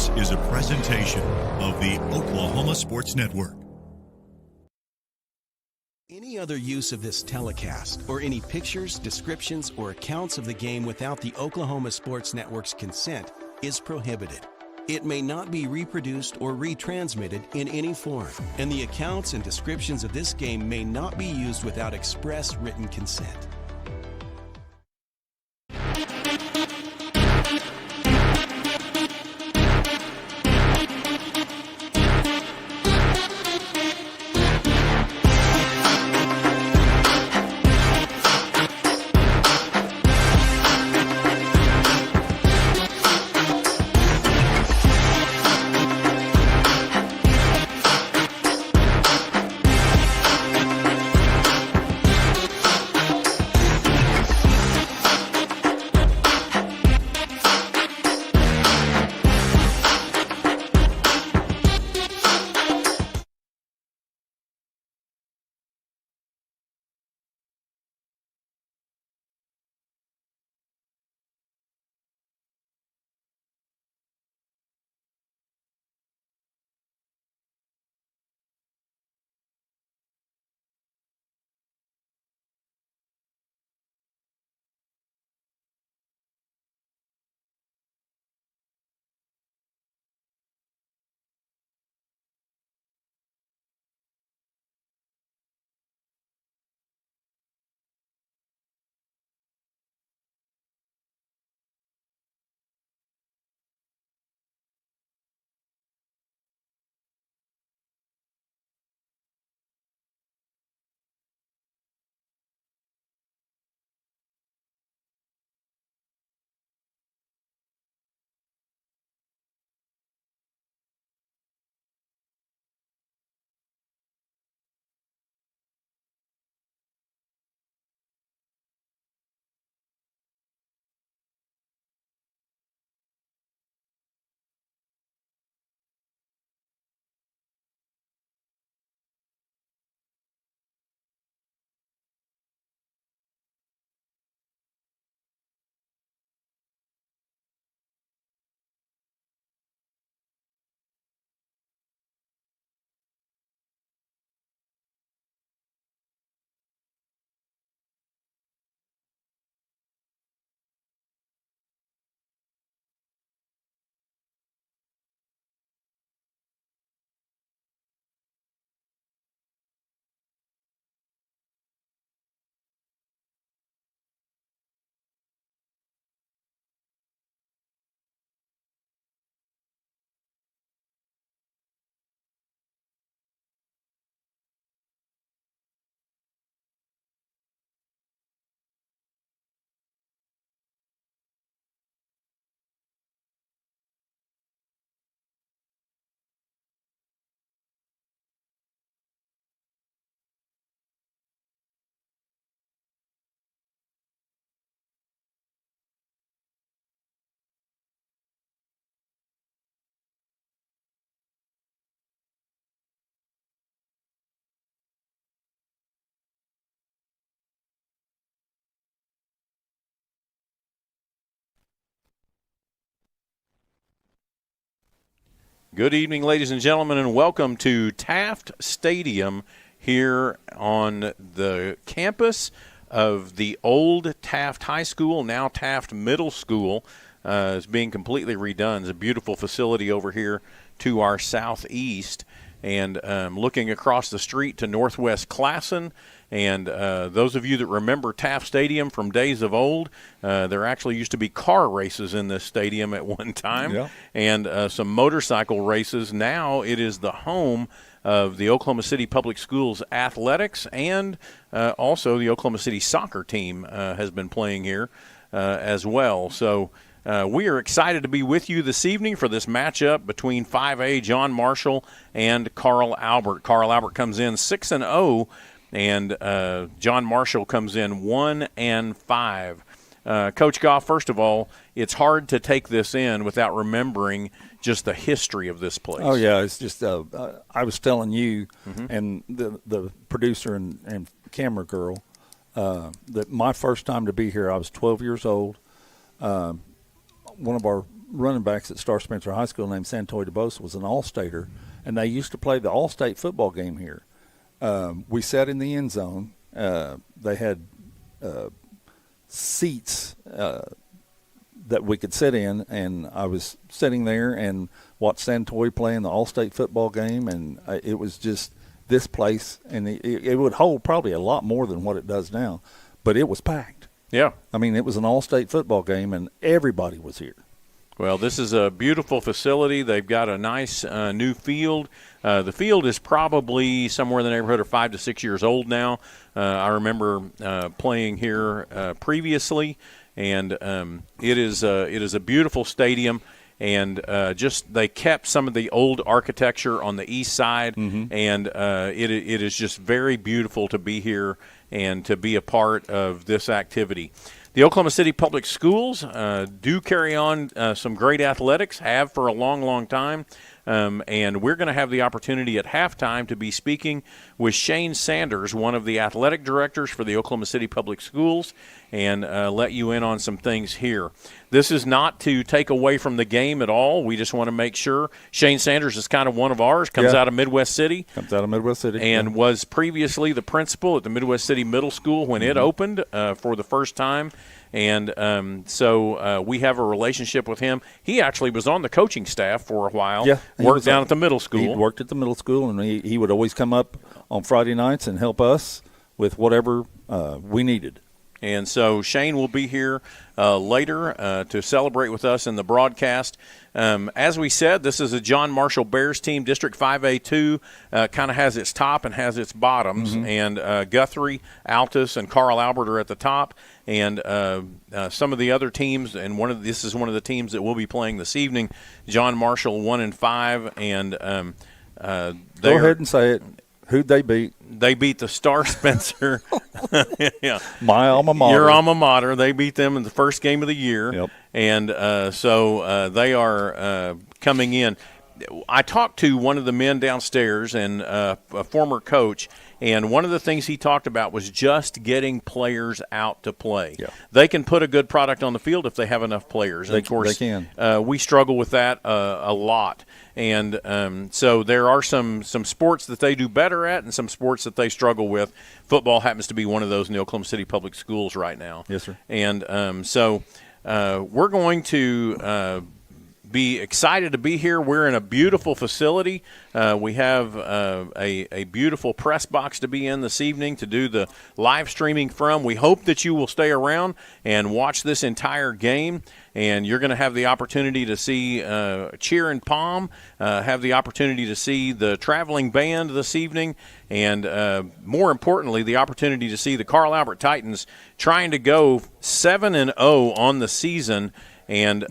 This is a presentation of the Oklahoma Sports Network. Any other use of this telecast or any pictures, descriptions, or accounts of the game without the Oklahoma Sports Network's consent is prohibited. It may not be reproduced or retransmitted in any form, and the accounts and descriptions of this game may not be used without express written consent. Good evening, ladies and gentlemen, and welcome to Taft Stadium here on the campus of the old Taft High School, now Taft Middle School. Is being completely redone. It's a beautiful facility over here to our southeast. And looking across the street to Northwest Classen. And those of you that remember Taft Stadium from days of old, there actually used to be car races in this stadium at one time, yeah. And some motorcycle races. Now it is the home of the Oklahoma City Public Schools athletics, and also the Oklahoma City soccer team has been playing here as well. So we are excited to be with you this evening for this matchup between 5A John Marshall and Carl Albert. Carl Albert comes in 6-0, and John Marshall comes in 1-5. Coach Goff, first of all, it's hard to take this in without remembering just the history of this place. Oh, yeah. It's just I was telling you and the producer and camera girl that my first time to be here, I was 12 years old. One of our running backs at Star Spencer High School named Santoy DeBose was an All-Stater, and they used to play the All-State football game here. We sat in the end zone. They had seats that we could sit in, and I was sitting there and watched Santoy play in the All-State football game, and it was just this place, and it would hold probably a lot more than what it does now, but it was packed. Yeah. I mean, it was an all-state football game, and everybody was here. Well, this is a beautiful facility. They've got a nice new field. The field is probably somewhere in the neighborhood of 5 to 6 years old now. I remember playing here previously, and it is a beautiful stadium. And just they kept some of the old architecture on the east side, and it is just very beautiful to be here and to be a part of this activity. The Oklahoma City Public Schools do carry on some great athletics, have for a long, long time. And we're going to have the opportunity at halftime to be speaking with Shane Sanders, one of the athletic directors for the Oklahoma City Public Schools, and let you in on some things here. This is not to take away from the game at all. We just want to make sure. Shane Sanders is kind of one of ours, comes out of Midwest City. Comes out of Midwest City. And was previously the principal at the Midwest City Middle School when it opened for the first time. And so we have a relationship with him. He actually was on the coaching staff for a while. Yeah, worked down at the middle school. He worked at the middle school, and he would always come up on Friday nights and help us with whatever we needed. And so Shane will be here later to celebrate with us in the broadcast. As we said, this is a John Marshall Bears team. District 5A2 kind of has its top and has its bottoms. And Guthrie, Altus, and Carl Albert are at the top. And some of the other teams, and this is one of the teams that will be playing this evening, John Marshall 1-5. And go ahead and say it. Who'd they beat? They beat the Star Spencer. Yeah. My alma mater. Your alma mater. They beat them in the first game of the year. Yep. And so they are coming in. I talked to one of the men downstairs and a former coach, and one of the things he talked about was just getting players out to play. Yeah. They can put a good product on the field if they have enough players. And of course, they can. We struggle with that a lot. And so there are some sports that they do better at and some sports that they struggle with. Football happens to be one of those in the Oklahoma City Public Schools right now. Yes, sir. And so we're going to be excited to be here. We're in a beautiful facility. We have a beautiful press box to be in this evening to do the live streaming from. We hope that you will stay around and watch this entire game. And you're going to have the opportunity to see Cheer and Palm, have the opportunity to see the traveling band this evening, and more importantly, the opportunity to see the Carl Albert Titans trying to go 7-0 on the season. And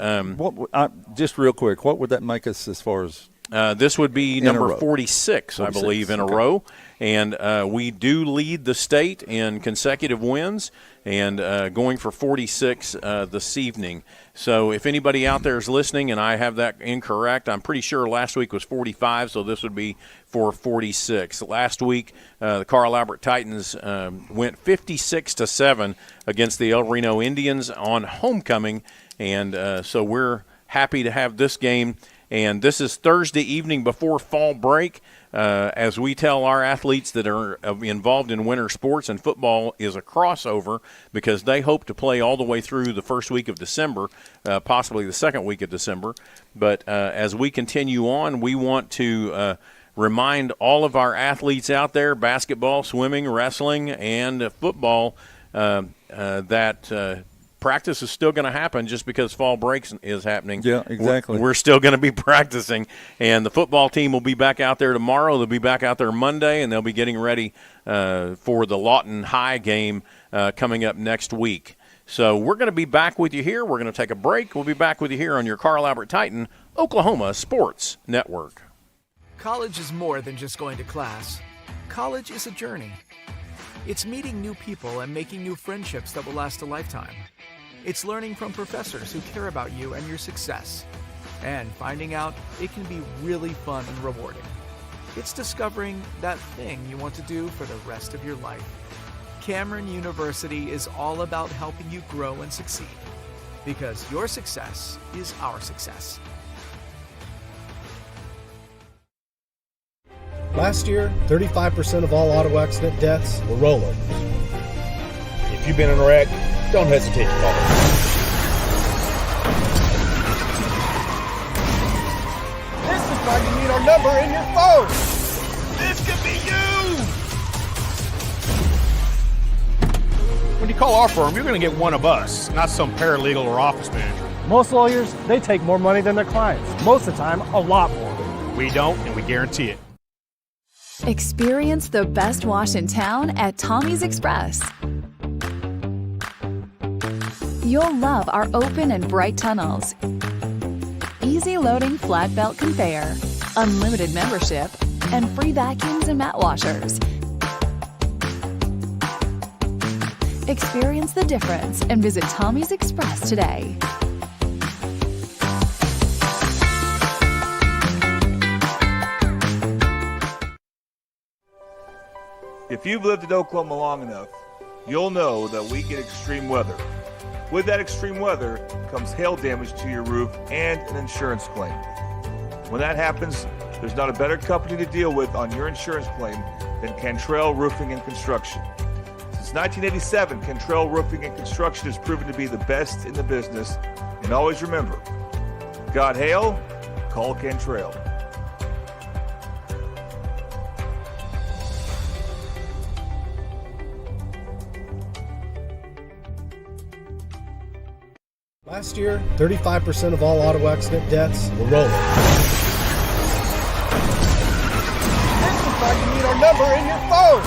just real quick, what would that make us as far as? This would be number 46, I believe, in a row. And we do lead the state in consecutive wins and going for 46 this evening. So if anybody out there is listening and I have that incorrect, I'm pretty sure last week was 45, so this would be for 46. Last week, the Carl Albert Titans went 56-7 against the El Reno Indians on homecoming. And so we're happy to have this game. And this is Thursday evening before fall break. As we tell our athletes that are involved in winter sports, and football is a crossover because they hope to play all the way through the first week of December, possibly the second week of December. But as we continue on, we want to remind all of our athletes out there, basketball, swimming, wrestling, and football, that practice is still going to happen just because fall break is happening. Yeah, exactly. We're still going to be practicing, and the football team will be back out there tomorrow. They'll be back out there Monday, and they'll be getting ready for the Lawton High game coming up next week. So we're going to be back with you here. We're going to take a break. We'll be back with you here on your Carl Albert Titan Oklahoma Sports Network. College is more than just going to class. College is a journey. It's meeting new people and making new friendships that will last a lifetime. It's learning from professors who care about you and your success, and finding out it can be really fun and rewarding. It's discovering that thing you want to do for the rest of your life. Cameron University is all about helping you grow and succeed. because your success is our success. Last year, 35% of all auto accident deaths were rollovers. If you've been in a wreck, don't hesitate to call us. This is why you need our number in your phone. This could be you. When you call our firm, you're going to get one of us, not some paralegal or office manager. Most lawyers, they take more money than their clients. Most of the time, a lot more. We don't, and we guarantee it. Experience the best wash in town at Tommy's Express. You'll love our open and bright tunnels, easy loading flat belt conveyor, unlimited membership, and free vacuums and mat washers. Experience the difference and visit Tommy's Express today. If you've lived in Oklahoma long enough, you'll know that we get extreme weather. With that extreme weather comes hail damage to your roof and an insurance claim. When that happens, there's not a better company to deal with on your insurance claim than Cantrell Roofing and Construction. Since 1987, Cantrell Roofing and Construction has proven to be the best in the business. And always remember, got hail? Call Cantrell. Last year, 35% of all auto accident deaths were rollovers. This is why you need our number in your phone.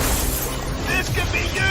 This could be you.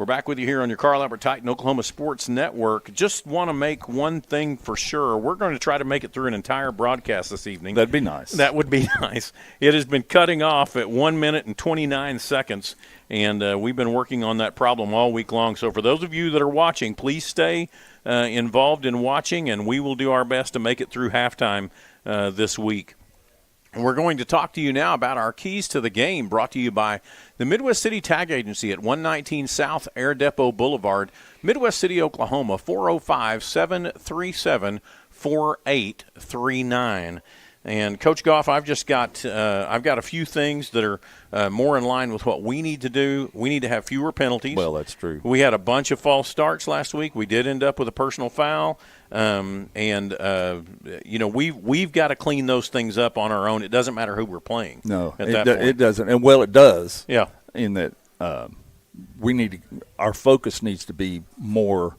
We're back with you here on your Carl Albert Titan Oklahoma Sports Network. Just want to make one thing for sure. We're going to try to make it through an entire broadcast this evening. That'd be nice. That would be nice. It has been cutting off at 1 minute and 29 seconds, and we've been working on that problem all week long. So for those of you that are watching, please stay involved in watching, and we will do our best to make it through halftime this week. We're going to talk to you now about our keys to the game, brought to you by the Midwest City Tag Agency at 119 South Air Depot Boulevard, Midwest City, Oklahoma, 405-737-4839. And Coach Goff, I've got a few things that are more in line with what we need to do. We need to have fewer penalties. Well, that's true. We had a bunch of false starts last week. We did end up with a personal foul, we've got to clean those things up on our own. It doesn't matter who we're playing. No, it doesn't. And well, it does. Yeah. In that our focus needs to be more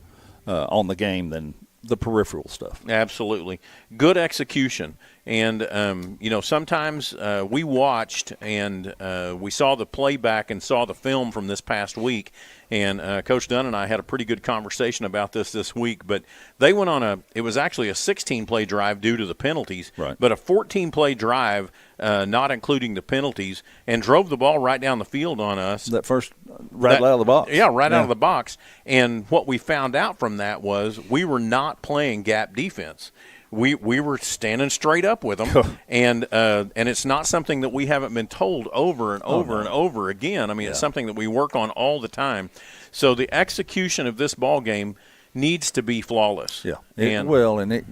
on the game than the peripheral stuff. Absolutely. Good execution. And, sometimes we watched and we saw the playback and saw the film from this past week. And Coach Dunn and I had a pretty good conversation about this week. But they went it was actually a 16-play drive due to the penalties, right, but a 14-play drive, not including the penalties, and drove the ball right down the field on us. That first out of the box. Yeah, out of the box. And what we found out from that was we were not playing gap defense. We were standing straight up with them, and it's not something that we haven't been told over and over and over again. I mean, It's something that we work on all the time. So the execution of this ball game needs to be flawless. Yeah, there's going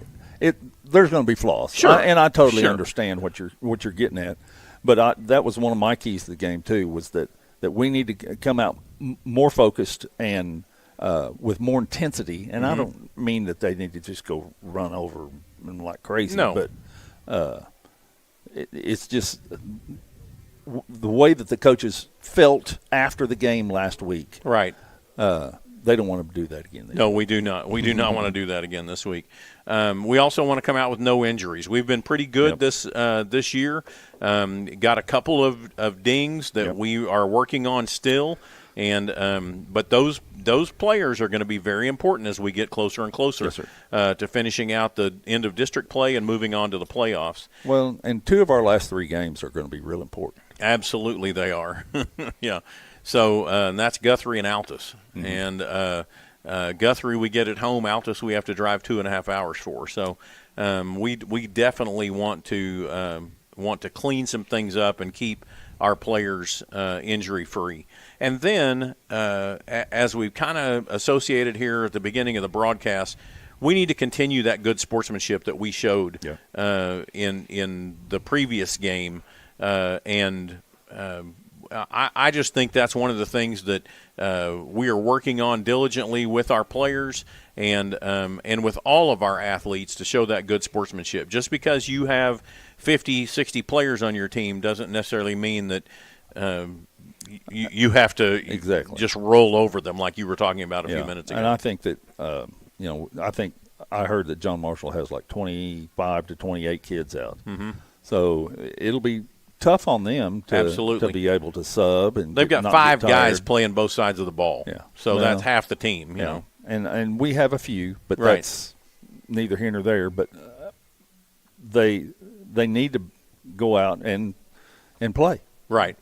to be flaws. Sure, and I totally understand what you're getting at. But that was one of my keys to the game too. Was that we need to come out more focused and with more intensity. And I don't mean that they need to just go run over and like crazy. No. But it's just the way that the coaches felt after the game last week. Right. They don't want to do that again. No, we do not. We do not want to do that again this week. We also want to come out with no injuries. We've been pretty good this year. Got a couple of dings that we are working on still. And but those players are going to be very important as we get closer and closer to finishing out the end of district play and moving on to the playoffs. Well, and 2 of our last 3 games are going to be real important. Absolutely, they are. Yeah. So that's Guthrie and Altus. And Guthrie we get at home. Altus we have to drive 2.5 hours for. So we definitely want to clean some things up and keep our players injury-free. And then, as we've kind of associated here at the beginning of the broadcast, we need to continue that good sportsmanship that we showed in the previous game. I just think that's one of the things that we are working on diligently with our players and with all of our athletes to show that good sportsmanship. Just because you have 50, 60 players on your team doesn't necessarily mean that you have to just roll over them like you were talking about a few minutes ago. And I think that, I heard that John Marshall has like 25 to 28 kids out. Mm-hmm. So it'll be tough on them to be able to sub. And they've got 5 guys playing both sides of the ball. Yeah. So that's half the team, you know. And we have a few, but that's neither here nor there. But they need to go out and play. Right.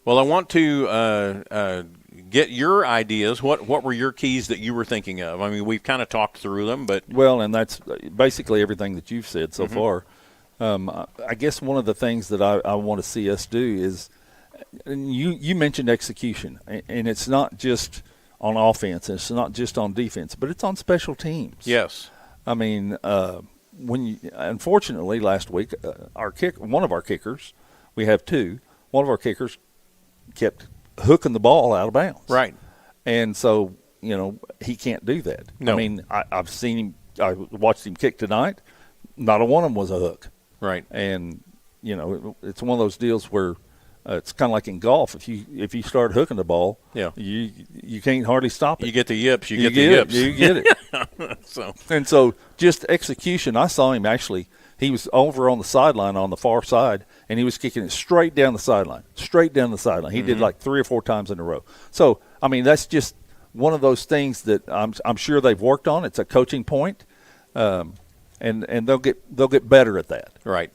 Well, I want to get your ideas. What were your keys that you were thinking of? I mean, we've kind of talked through them, but and that's basically everything that you've said so far. I guess one of the things that I want to see us do is, and you mentioned execution, and it's not just on offense, it's not just on defense, but it's on special teams. Yes. I mean, unfortunately, last week, one of our kickers, we have 2. One of our kickers kept hooking the ball out of bounds. Right. And so, he can't do that. No. I mean, I've seen him. I watched him kick tonight. Not a one of them was a hook. Right. And, it's one of those deals where it's kind of like in golf. If you start hooking the ball, you can't hardly stop it. You get the yips. You get the yips. You get it. So just execution. I saw him actually. He was over on the sideline on the far side, and he was kicking it straight down the sideline. He did like 3 or 4 times in a row. So I mean, that's just one of those things that I'm sure they've worked on. It's a coaching point, and they'll get better at that. Right.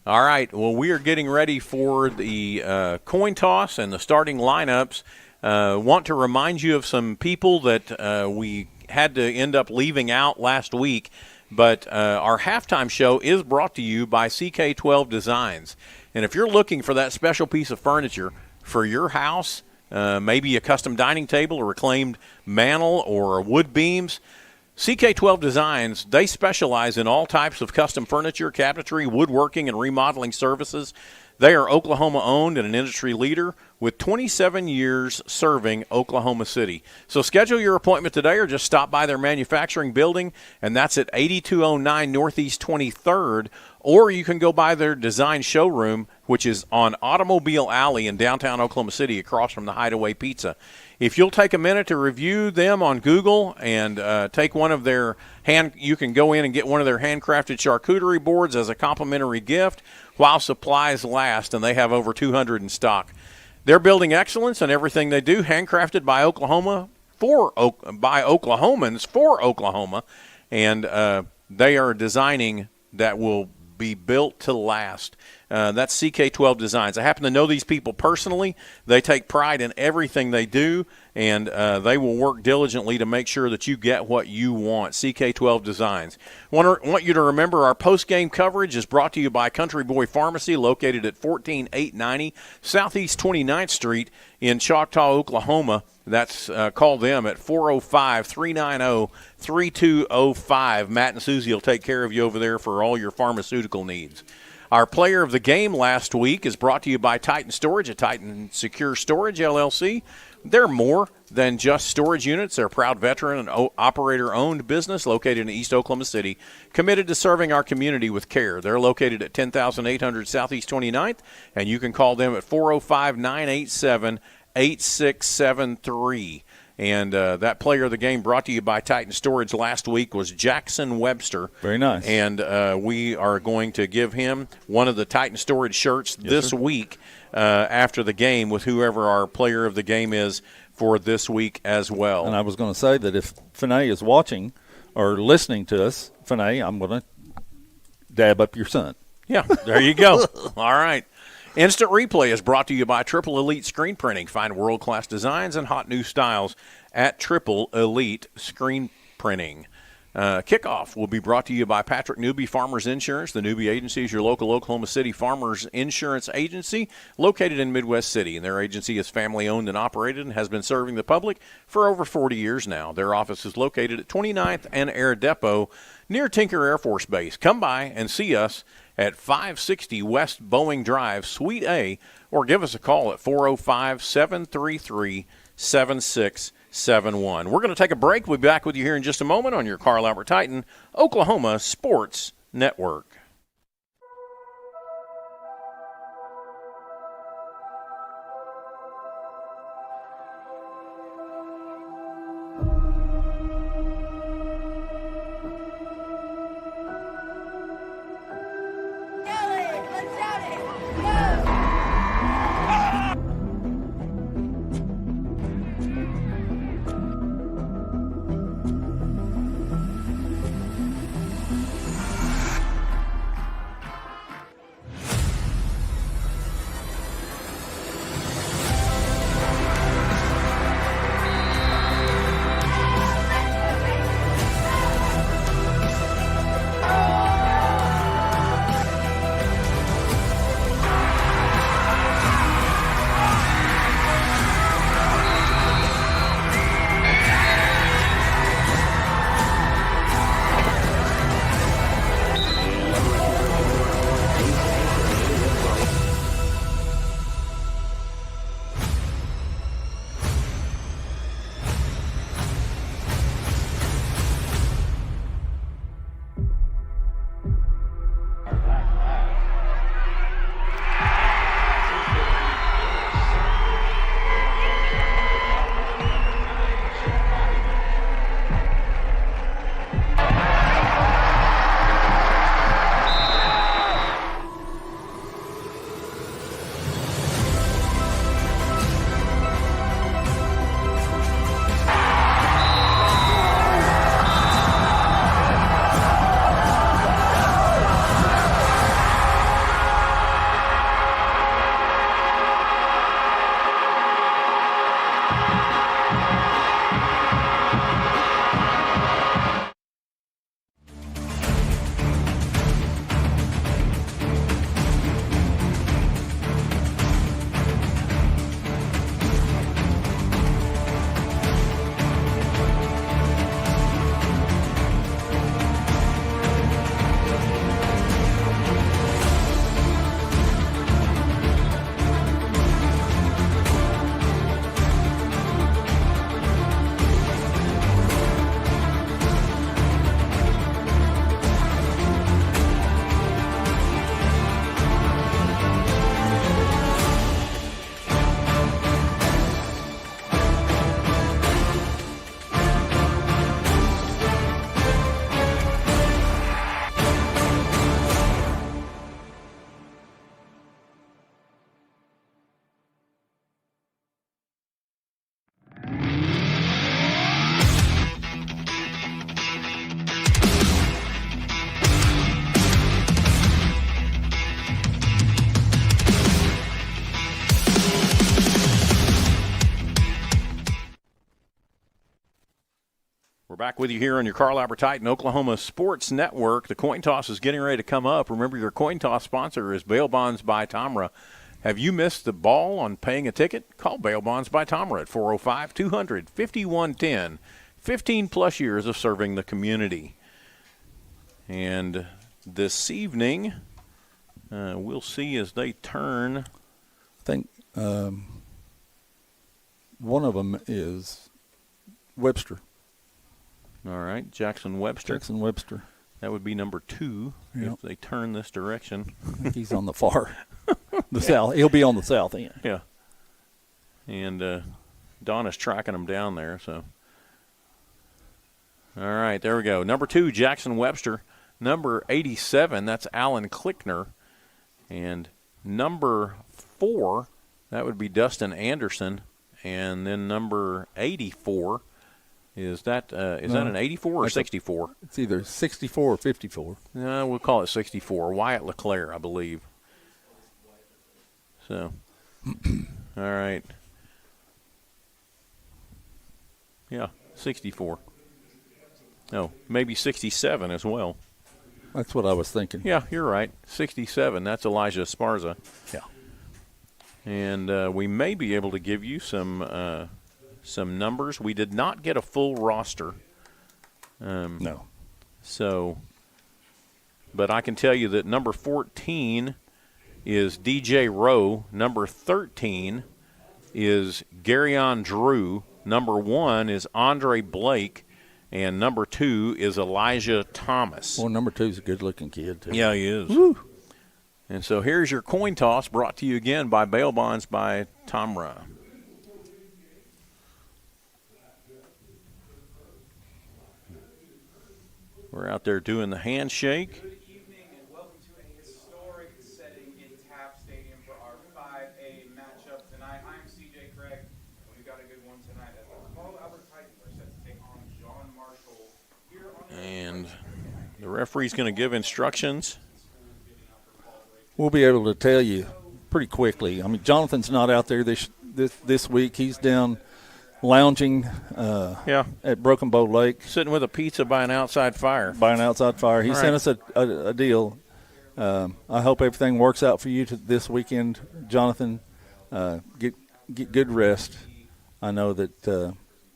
All right. Well, we are getting ready for the coin toss and the starting lineups. Want to remind you of some people that we had to end up leaving out last week, but our halftime show is brought to you by CK12 Designs. And if you're looking for that special piece of furniture for your house, maybe a custom dining table, a reclaimed mantel, or wood beams, CK12 Designs, they specialize in all types of custom furniture, cabinetry, woodworking, and remodeling services. They are Oklahoma-owned and an industry leader with 27 years serving Oklahoma City. So schedule your appointment today or just stop by their manufacturing building, and that's at 8209 Northeast 23rd, or you can go by their design showroom, which is on Automobile Alley in downtown Oklahoma City across from the Hideaway Pizza. If you'll take a minute to review them on Google and take one of their you can go in and get one of their handcrafted charcuterie boards as a complimentary gift while supplies last, and they have over 200 in stock. They're building excellence in everything they do, handcrafted by by Oklahomans for Oklahoma, and they are designing that will be built to last. That's CK12 Designs. I happen to know these people personally. They take pride in everything they do, and they will work diligently to make sure that you get what you want. CK12 Designs. Want you to remember our post-game coverage is brought to you by Country Boy Pharmacy, located at 14890 Southeast 29th Street in Choctaw, Oklahoma. That's call them at 405-390-3205. Matt and Susie will take care of you over there for all your pharmaceutical needs. Our player of the game last week is brought to you by Titan Storage at Titan Secure Storage, LLC. They're more than just storage units. They're a proud veteran and operator-owned business located in East Oklahoma City, committed to serving our community with care. They're located at 10,800 Southeast 29th, and you can call them at 405-987-8673. And that player of the game brought to you by Titan Storage last week was Jackson Webster. Very nice. And we are going to give him one of the Titan Storage shirts this week after the game with whoever our player of the game is for this week as well. And I was going to say that if Finney is watching or listening to us, Finney, I'm going to dab up your son. Yeah, there you go. All right. Instant Replay is brought to you by Triple Elite Screen Printing. Find world-class designs and hot new styles at Triple Elite Screen Printing. Kickoff will be brought to you by Patrick Newby Farmers Insurance. The Newby Agency is your local Oklahoma City farmers insurance agency located in Midwest City, and their agency is family-owned and operated and has been serving the public for over 40 years now. Their office is located at 29th and Air Depot near Tinker Air Force Base. Come by and see us at 560 West Boeing Drive, Suite A, or give us a call at 405-733-7671. We're going to take a break. We'll be back with you here in just a moment on your Carl Albert Titan Oklahoma Sports Network. We're back with you here on your Carl Albert Titan Oklahoma Sports Network. The coin toss is getting ready to come up. Remember, your coin toss sponsor is Bail Bonds by Tomra. Have you missed the ball on paying a ticket? Call Bail Bonds by Tomra at 405-200-5110. 15-plus years of serving the community. And this evening, we'll see as they turn. I think one of them is Webster. All right, Jackson Webster. Jackson Webster. That would be number 2 if they turn this direction. He's on the far, the south. He'll be on the south end. Yeah. And Donna's tracking him down there. So, all right, there we go. Number 2, Jackson Webster. Number 87, that's Alan Klickner. And number 4, that would be Dustin Anderson. And then number 84. Is that an 84 or 64? It's either 64 or 54. No, we'll call it 64. Wyatt LeClaire, I believe. So, all right. Yeah, 64. No, maybe 67 as well. That's what I was thinking. Yeah, you're right. 67. That's Elijah Esparza. Yeah. And we may be able to give you some numbers. We did not get a full roster. No. So, but I can tell you that number 14 is DJ Rowe. Number 13 is Garyon Drew. Number 1 is Andre Blake. And number 2 is Elijah Thomas. Well, number 2 is a good-looking kid, too. Yeah, he is. Woo. And so here's your coin toss, brought to you again by Bail Bonds by Tomra. We're out there doing the handshake. Good evening and welcome to a historic setting in TAP Stadium for our 5A matchup tonight. I'm CJ Craig, and we've got a good one tonight as the Carl Albert Titans are set to take on John Marshall here on And the referee's going to give instructions. We'll be able to tell you pretty quickly. I mean, Jonathan's not out there this week. He's down lounging at Broken Bow Lake. Sitting with a pizza by an outside fire. He sent us a deal. I hope everything works out for you this weekend, Jonathan. Get good rest. I know that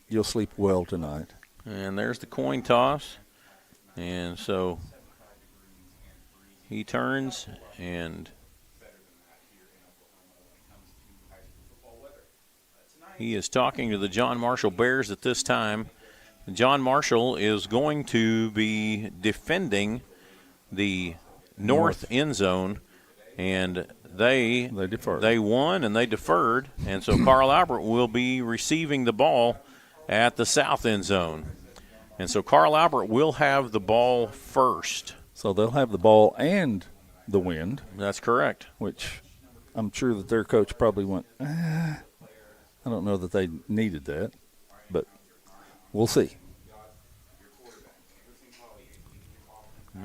you'll sleep well tonight. And there's the coin toss. And so he turns and he is talking to the John Marshall Bears at this time. John Marshall is going to be defending the north end zone, and they won and they deferred, and so Carl Albert will be receiving the ball at the south end zone. And so Carl Albert will have the ball first. So they'll have the ball and the wind. That's correct. Which I'm sure that their coach probably went, I don't know that they needed that, but we'll see.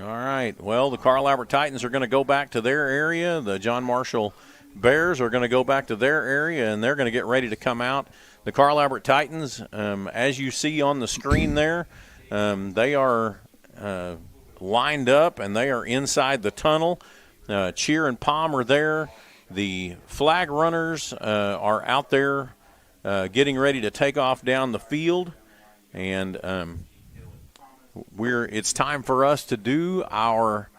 All right. Well, the Carl Albert Titans are going to go back to their area. The John Marshall Bears are going to go back to their area, and they're going to get ready to come out. The Carl Albert Titans, as you see on the screen there, they are lined up, and they are inside the tunnel. Cheer and Palm are there. The flag runners are out there getting ready to take off down the field, and it's time for us to do our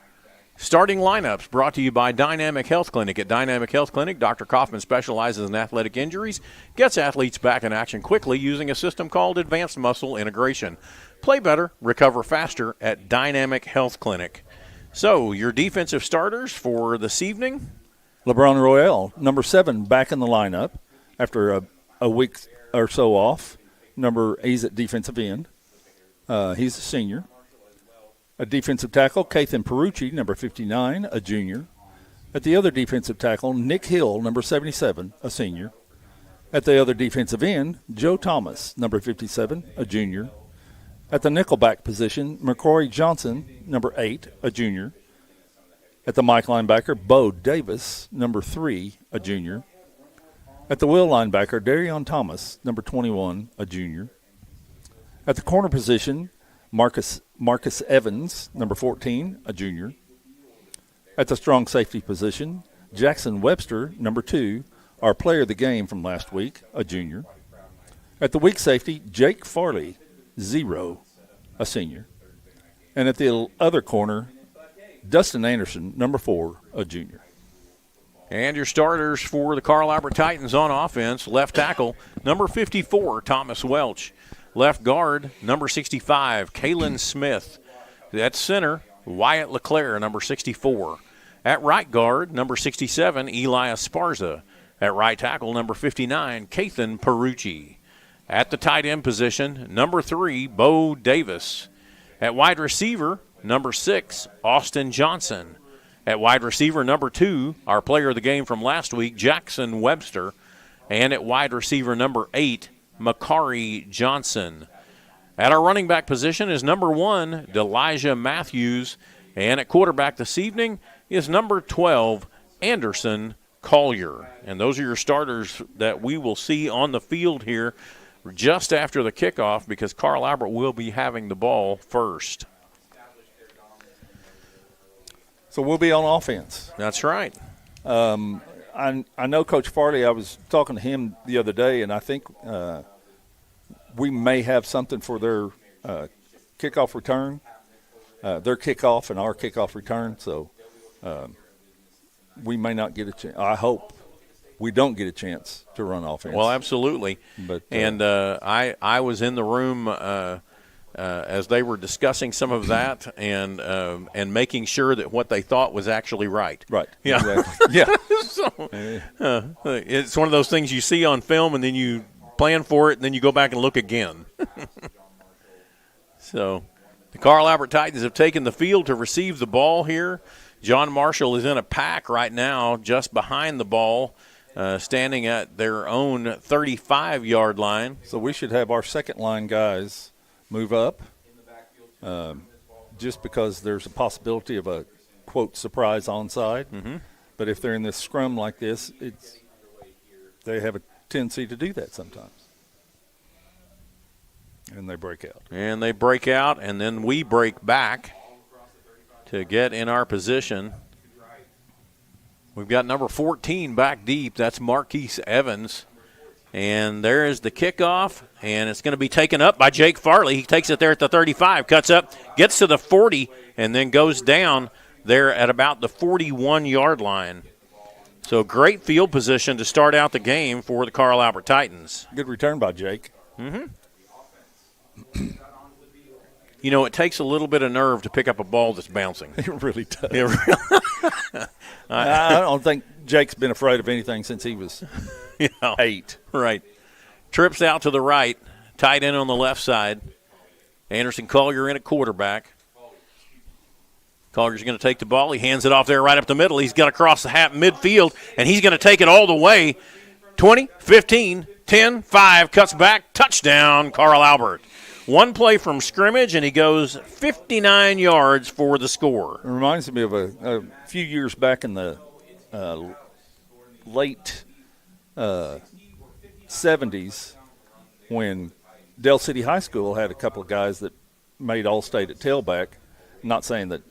starting lineups, brought to you by Dynamic Health Clinic. At Dynamic Health Clinic, Dr. Kaufman specializes in athletic injuries, gets athletes back in action quickly using a system called Advanced Muscle Integration. Play better, recover faster at Dynamic Health Clinic. So, your defensive starters for this evening? LeBron Royale, number 7, back in the lineup after a week or so off. He's at defensive end. He's a senior. A defensive tackle, Kathan Perucci, number 59, a junior. At the other defensive tackle, Nick Hill, number 77, a senior. At the other defensive end, Joe Thomas, number 57, a junior. At the nickelback position, McCrory Johnson, number 8, a junior. At the Mike linebacker, Bo Davis, number 3, a junior. At the will linebacker, Darion Thomas, number 21, a junior. At the corner position, Marcus Evans, number 14, a junior. At the strong safety position, Jackson Webster, number 2, our player of the game from last week, a junior. At the weak safety, Jake Farley, 0, a senior. And at the other corner, Dustin Anderson, number 4, a junior. And your starters for the Carl Albert Titans on offense, left tackle, number 54, Thomas Welch. Left guard, number 65, Kalen Smith. At center, Wyatt LeClaire, number 64. At right guard, number 67, Eli Esparza. At right tackle, number 59, Kathan Perucci. At the tight end position, number 3, Bo Davis. At wide receiver, number 6, Austin Johnson. At wide receiver, number 2, our player of the game from last week, Jackson Webster. And at wide receiver, number 8, Makari Johnson. At our running back position is number 1, Delijah Matthews. And at quarterback this evening is number 12, Anderson Collier. And those are your starters that we will see on the field here just after the kickoff, because Carl Albert will be having the ball first. So we'll be on offense. That's right. I know Coach Farley. I was talking to him the other day, and I think we may have something for their kickoff return, their kickoff and our kickoff return. So we may not get a chance. I hope we don't get a chance to run offense. Well, absolutely. But and I was in the room as they were discussing some of that and making sure that what they thought was actually right. Right. Yeah. Exactly. Yeah. So, it's one of those things you see on film and then you plan for it and then you go back and look again. So the Carl Albert Titans have taken the field to receive the ball here. John Marshall is in a pack right now just behind the ball, standing at their own 35-yard line. So we should have our second line guys move up just because there's a possibility of a, quote, surprise onside. Mm-hmm. But if they're in this scrum like this, they have a tendency to do that sometimes. And they break out. And they break out, and then we break back to get in our position. We've got number 14 back deep. That's Marquise Evans. And there is the kickoff, and it's going to be taken up by Jake Farley. He takes it there at the 35, cuts up, gets to the 40, and then goes down there at about the 41-yard line. So great field position to start out the game for the Carl Albert Titans. Good return by Jake. Mm-hmm. You know, it takes a little bit of nerve to pick up a ball that's bouncing. It really does. It really I don't think Jake's been afraid of anything since he was 8. Right. Trips out to the right, tight end on the left side. Anderson Collier in at quarterback. Collier's going to take the ball. He hands it off there right up the middle. He's got to cross the midfield, and he's going to take it all the way. 20, 15, 10, 5, cuts back, touchdown, Carl Albert. One play from scrimmage, and he goes 59 yards for the score. It reminds me of a few years back in the late 70s when Dell City High School had a couple of guys that made All-State at tailback. Not saying that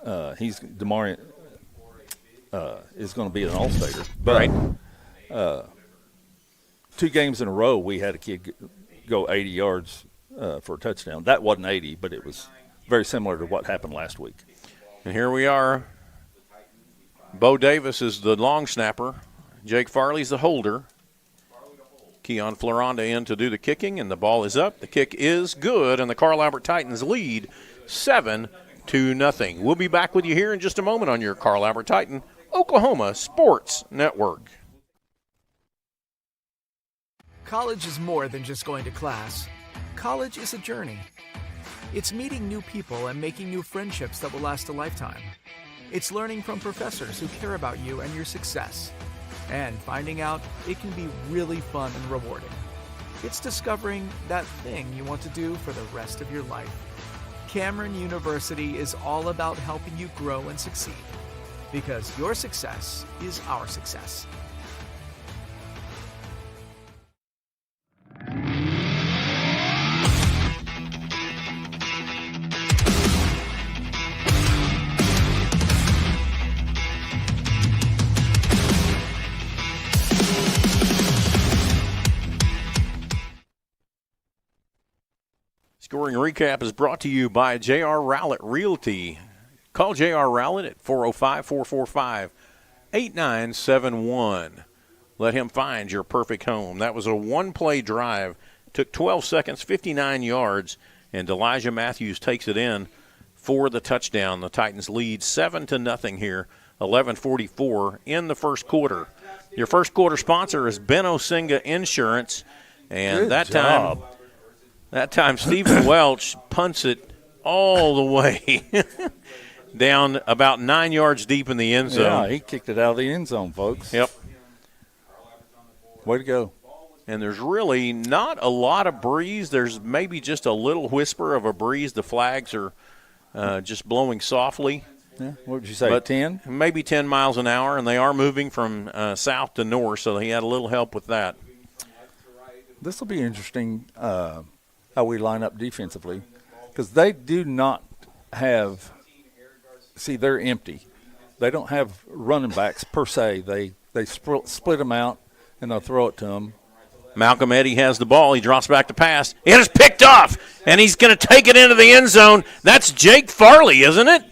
Demarion is going to be an All-Stater, but right. 2 games in a row we had a kid go 80 yards for a touchdown. That wasn't 80, but it was very similar to what happened last week. And here we are. Bo Davis is the long snapper. Jake Farley's the holder. Keon Floranda in to do the kicking, and the ball is up. The kick is good, and the Carl Albert Titans lead 7-0. We'll be back with you here in just a moment on your Carl Albert Titan Oklahoma Sports Network. College is more than just going to class. College is a journey. It's meeting new people and making new friendships that will last a lifetime. It's learning from professors who care about you and your success. And finding out it can be really fun and rewarding. It's discovering that thing you want to do for the rest of your life. Cameron University is all about helping you grow and succeed. Because your success is our success. Scoring recap is brought to you by J.R. Rowlett Realty. Call J.R. Rowlett at 405-445-8971. Let him find your perfect home. That was a one-play drive. Took 12 seconds, 59 yards, and Elijah Matthews takes it in for the touchdown. The Titans lead 7-0 here, 11:44 in the first quarter. Your first quarter sponsor is Ben Osinga Insurance, and Good job. That time Stephen Welch punts it all the way down about 9 yards deep in the end zone. Yeah, he kicked it out of the end zone, folks. Yep. Way to go. And there's really not a lot of breeze. There's maybe just a little whisper of a breeze. The flags are just blowing softly. Yeah. What would you say, But 10? Maybe 10 miles an hour, and they are moving from south to north, so he had a little help with that. This will be interesting how we line up defensively, because they do not have – see, they're empty. They don't have running backs per se. They split them out, and they'll throw it to them. Malcolm Eddy has the ball. He drops back to pass. It is picked off, and he's going to take it into the end zone. That's Jake Farley, isn't it?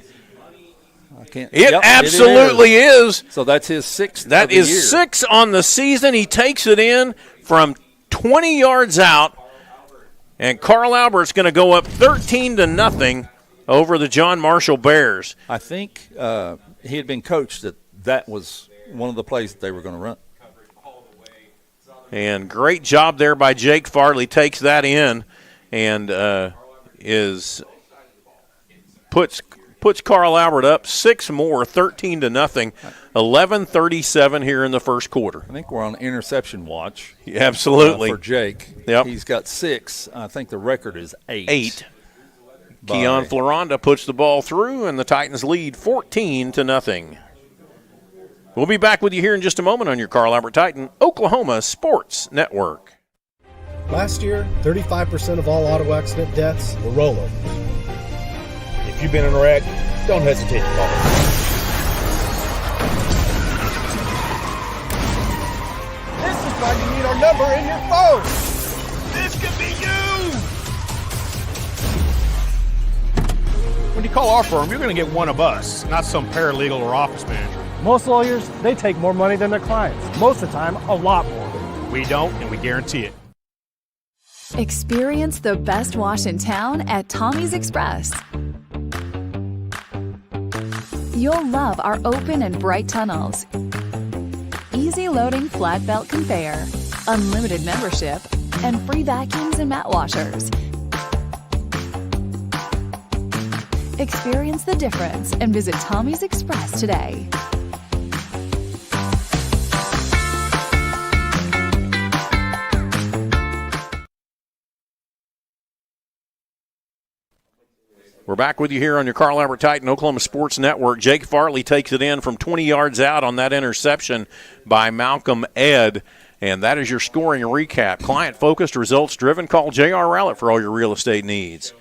It absolutely is. So that's his sixth. That is 6 on the season. He takes it in from 20 yards out, and Carl Albert's going to go up 13-0 over the John Marshall Bears. I think he had been coached that was one of the plays that they were going to run. And great job there by Jake Farley. Takes that in and puts Carl Albert up 6 more, 13-0, 11:37 here in the first quarter. I think we're on interception watch. Yeah, absolutely. For Jake. Yep. He's got 6. I think the record is 8. 8. Keon Floranda puts the ball through, and the Titans lead 14-0. We'll be back with you here in just a moment on your Carl Albert Titan Oklahoma Sports Network. Last year, 35% of all auto accident deaths were rollovers. If you've been in a wreck, don't hesitate to call. This is why you need our number in your phone. This could be you. When you call our firm, you're going to get one of us, not some paralegal or office manager. Most lawyers, they take more money than their clients. Most of the time, a lot more. We don't, and we guarantee it. Experience the best wash in town at Tommy's Express. You'll love our open and bright tunnels, easy loading flat belt conveyor, unlimited membership, and free vacuums and mat washers. Experience the difference and visit Tommy's Express today. We're back with you here on your Carl Albert Titan Oklahoma Sports Network. Jake Farley takes it in from 20 yards out on that interception by Malcolm Ed. And that is your scoring recap. Client-focused, results-driven. Call J.R. Rowlett for all your real estate needs.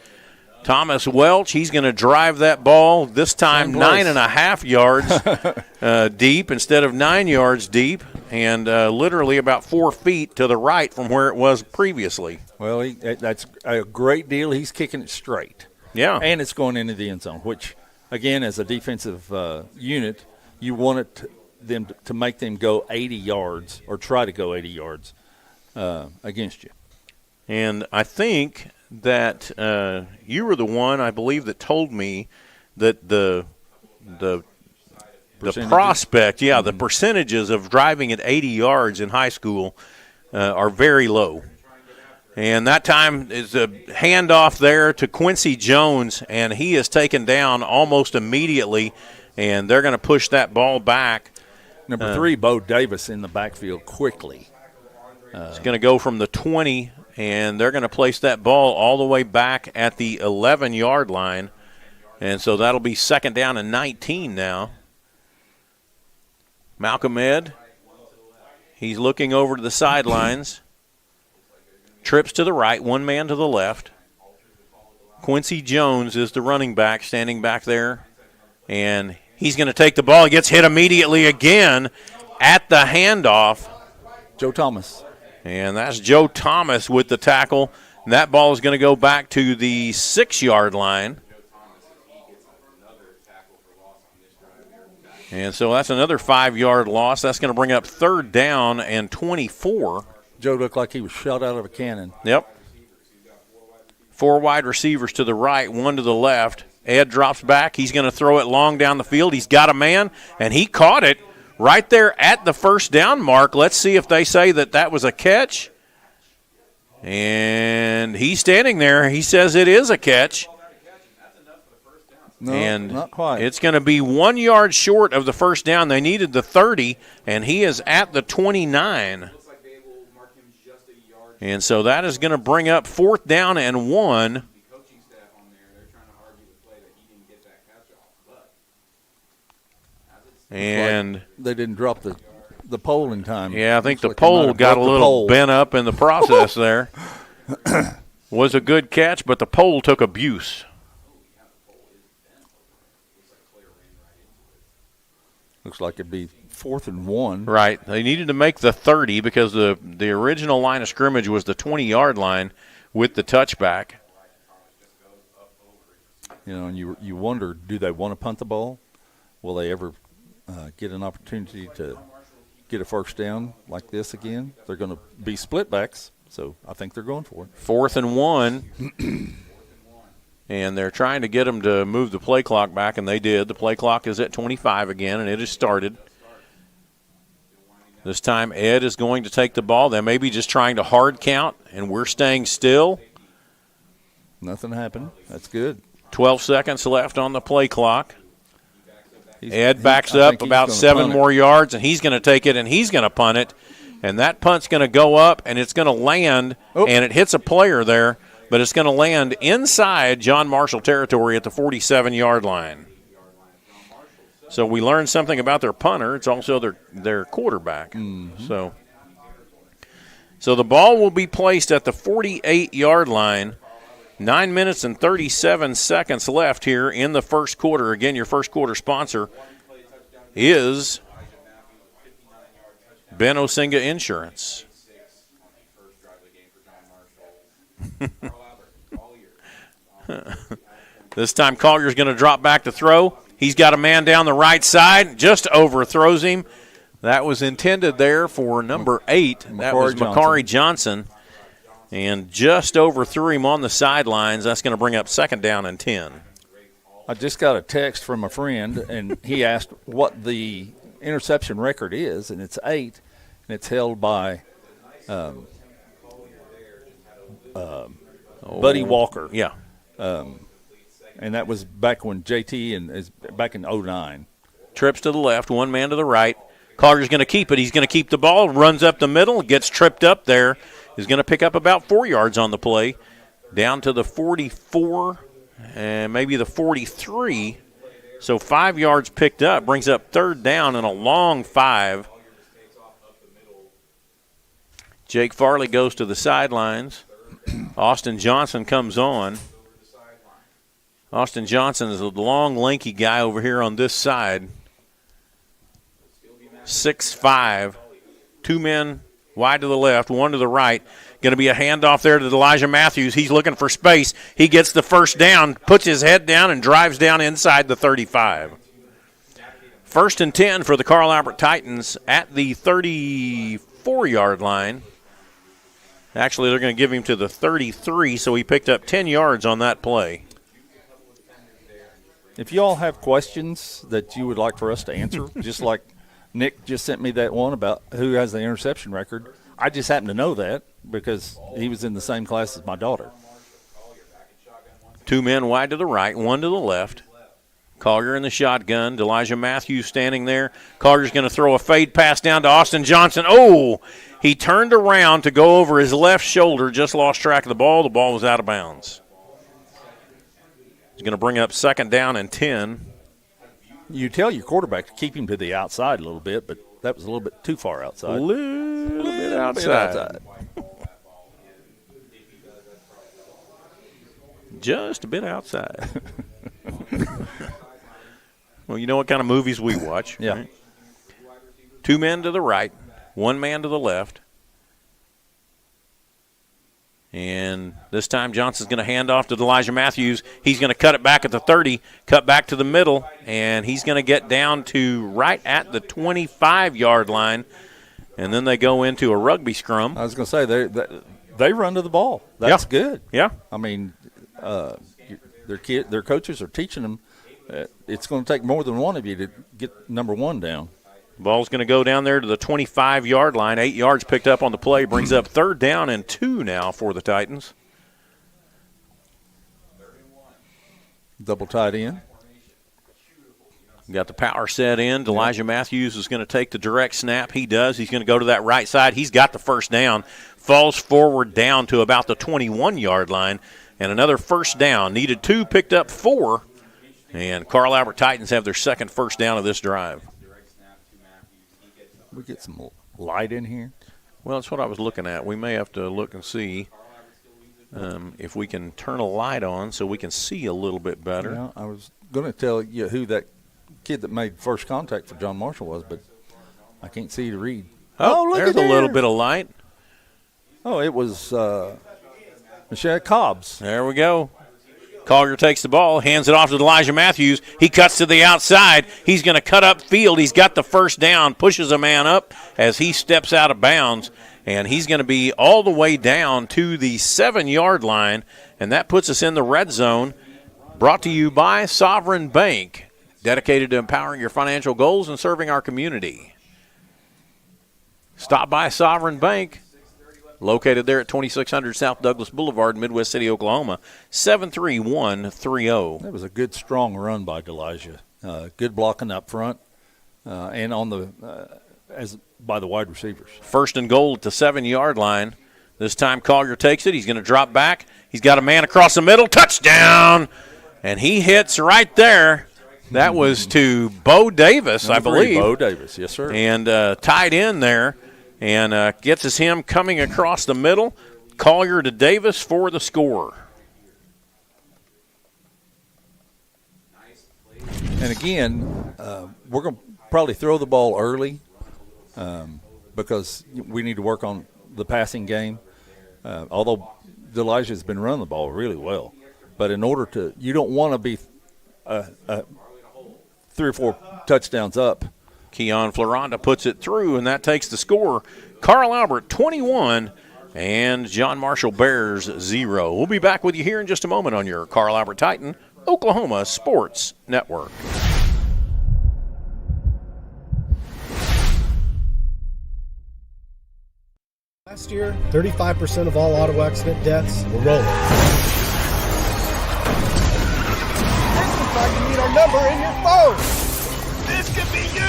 Thomas Welch, he's going to drive that ball, this time 9.5 yards deep instead of 9 yards deep, and literally about 4 feet to the right from where it was previously. Well, that's a great deal. He's kicking it straight. Yeah. And it's going into the end zone, which, again, as a defensive unit, you want them to make them go 80 yards or try to go 80 yards against you. And I think that you were the one, I believe, that told me that the prospect, the percentages of driving at 80 yards in high school are very low. And that time is a handoff there to Quincy Jones, and he is taken down almost immediately, and they're going to push that ball back. Number 3, Bo Davis in the backfield quickly. It's going to go from the 20, and they're going to place that ball all the way back at the 11-yard line. And so that'll be 2nd down and 19 now. Malcolm Ed, he's looking over to the sidelines. Trips to the right, one man to the left. Quincy Jones is the running back standing back there. And he's going to take the ball. He gets hit immediately again at the handoff. Joe Thomas. And that's Joe Thomas with the tackle. And that ball is going to go back to the 6-yard line. And so that's another 5-yard loss. That's going to bring up 3rd down and 24. Joe looked like he was shot out of a cannon. Yep. 4 wide receivers to the right, 1 to the left. Ed drops back. He's going to throw it long down the field. He's got a man, and he caught it right there at the 1st down mark. Let's see if they say that was a catch. And he's standing there. He says it is a catch. No, and not quite. It's going to be 1 yard short of the 1st down. They needed the 30, and he is at the 29. And so that is going to bring up 4th down and 1. And they didn't drop the pole in time. Yeah, I think the like pole got a little bent up in the process there. Was a good catch, but the pole took abuse. Looks like it'd be 4th and 1. Right. They needed to make the 30 because the original line of scrimmage was the 20-yard line with the touchback. You know, and you wonder, do they want to punt the ball? Will they ever get an opportunity to get a 1st down like this again? They're going to be split backs, so I think they're going for it. 4th and 1. And they're trying to get them to move the play clock back, and they did. The play clock is at 25 again, and it has started. This time Ed is going to take the ball. They may be just trying to hard count, and we're staying still. Nothing happened. That's good. 12 seconds left on the play clock. Ed backs up about 7 more yards, and he's going to take it, and he's going to punt it. And that punt's going to go up, and it's going to land, and it hits a player there. But it's going to land inside John Marshall territory at the 47-yard line. So we learned something about their punter. It's also their quarterback. Mm-hmm. So the ball will be placed at the 48-yard line. 9 minutes and 37 seconds left here in the first quarter. Again, your first quarter sponsor is Ben Osinga Insurance. This time Collier's going to drop back to throw. He's got a man down the right side, just overthrows him. That was intended there for number 8. That was Makari Johnson. And just overthrew him on the sidelines. That's going to bring up 2nd down and 10. I just got a text from a friend, and he asked what the interception record is, and it's 8, and it's held by Buddy Walker. Yeah. And that was back when JT is back in 09. Trips to the left, 1 man to the right. Collier's going to keep it. He's going to keep the ball, runs up the middle, gets tripped up there. He's going to pick up about 4 yards on the play, down to the 44 and maybe the 43. So 5 yards picked up, brings up 3rd down and a long 5. Jake Farley goes to the sidelines. Austin Johnson comes on. Austin Johnson is a long, lanky guy over here on this side. 6'5", 2 men wide to the left, 1 to the right. Going to be a handoff there to Elijah Matthews. He's looking for space. He gets the 1st down, puts his head down, and drives down inside the 35. 1st and 10 for the Carl Albert Titans at the 34-yard line. Actually, they're going to give him to the 33, so he picked up 10 yards on that play. If you all have questions that you would like for us to answer, just like Nick just sent me that one about who has the interception record, I just happen to know that because he was in the same class as my daughter. 2 men wide to the right, 1 to the left. Collier in the shotgun. Elijah Matthews standing there. Collier's going to throw a fade pass down to Austin Johnson. Oh, he turned around to go over his left shoulder, just lost track of the ball. The ball was out of bounds. He's going to bring up 2nd down and 10. You tell your quarterback to keep him to the outside a little bit, but that was a little bit too far outside. A little bit outside. Just a bit outside. Well, you know what kind of movies we watch. Yeah. Right? 2 men to the right, 1 man to the left. And this time Johnson's going to hand off to Elijah Matthews. He's going to cut it back at the 30, cut back to the middle, and he's going to get down to right at the 25-yard line. And then they go into a rugby scrum. I was going to say, they run to the ball. That's good. Yeah. I mean, their coaches are teaching them it's going to take more than one of you to get number one down. Ball's going to go down there to the 25-yard line. 8 yards picked up on the play. Brings up 3rd down and 2 now for the Titans. Double tight end. Got the power set in. Elijah Matthews is going to take the direct snap. He does. He's going to go to that right side. He's got the first down. Falls forward down to about the 21-yard line. And another first down. Needed 2, picked up 4. And Carl Albert Titans have their second first down of this drive. We get some light in here. Well, that's what I was looking at. We may have to look and see if we can turn a light on so we can see a little bit better. Yeah, I was going to tell you who that kid that made first contact for John Marshall was, but I can't see to read. Oh, there's a little bit of light. Oh, it was Michelle Cobbs. There we go. Collier takes the ball, hands it off to Elijah Matthews. He cuts to the outside. He's going to cut up field. He's got the first down, pushes a man up as he steps out of bounds, and he's going to be all the way down to the 7-yard line, and that puts us in the red zone. Brought to you by Sovereign Bank, dedicated to empowering your financial goals and serving our community. Stop by Sovereign Bank, located there at 2600 South Douglas Boulevard, Midwest City, Oklahoma, 73130. That was a good, strong run by Elijah. Good blocking up front and on the by the wide receivers. First and goal at the 7-yard line. This time Collier takes it. He's going to drop back. He's got a man across the middle. Touchdown! And he hits right there. That was to Bo Davis, I believe. Bo Davis, yes, sir. And tied in there. And gets us him coming across the middle. Collier to Davis for the score. And again, we're going to probably throw the ball early because we need to work on the passing game. Although Elijah has been running the ball really well. But in order to – you don't want to be 3 or 4 touchdowns up. Keon Floronda puts it through, and that takes the score. Carl Albert, 21, and John Marshall Bears, 0. We'll be back with you here in just a moment on your Carl Albert Titan, Oklahoma Sports Network. Last year, 35% of all auto accident deaths were rolling. This looks like you need our number in your phone. This could be you.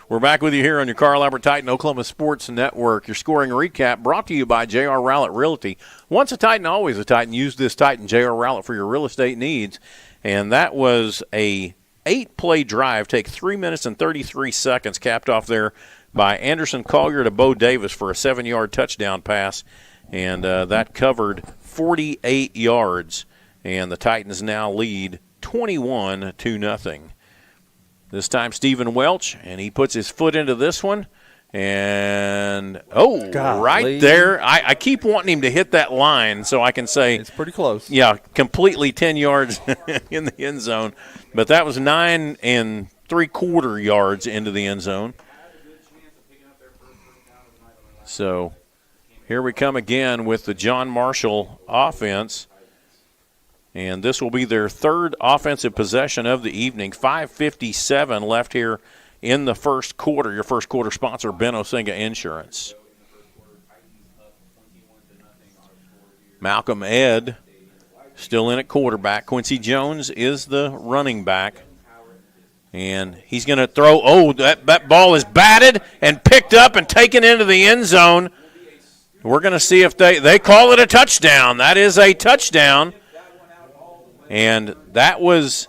We're back with you here on your Carl Albert Titan Oklahoma Sports Network. Your scoring recap brought to you by J.R. Rowlett Realty. Once a Titan, always a Titan. Use this Titan, J.R. Rowlett, for your real estate needs. And that was a 8-play drive, take 3 minutes and 33 seconds, capped off there by Anderson Collier to Bo Davis for a 7-yard touchdown pass. And that covered 48 yards. And the Titans now lead 21-0. This time Stephen Welch, and he puts his foot into this one. And, right there. I keep wanting him to hit that line so I can say. It's pretty close. Yeah, completely 10 yards in the end zone. But that was 9 3/4 yards into the end zone. So here we come again with the John Marshall offense. And this will be their third offensive possession of the evening. 5:57 left here in the first quarter. Your first quarter sponsor, Ben Osinga Insurance. Malcolm Ed still in at quarterback. Quincy Jones is the running back. And he's going to throw. Oh, that ball is batted and picked up and taken into the end zone. We're going to see if they call it a touchdown. That is a touchdown. And that was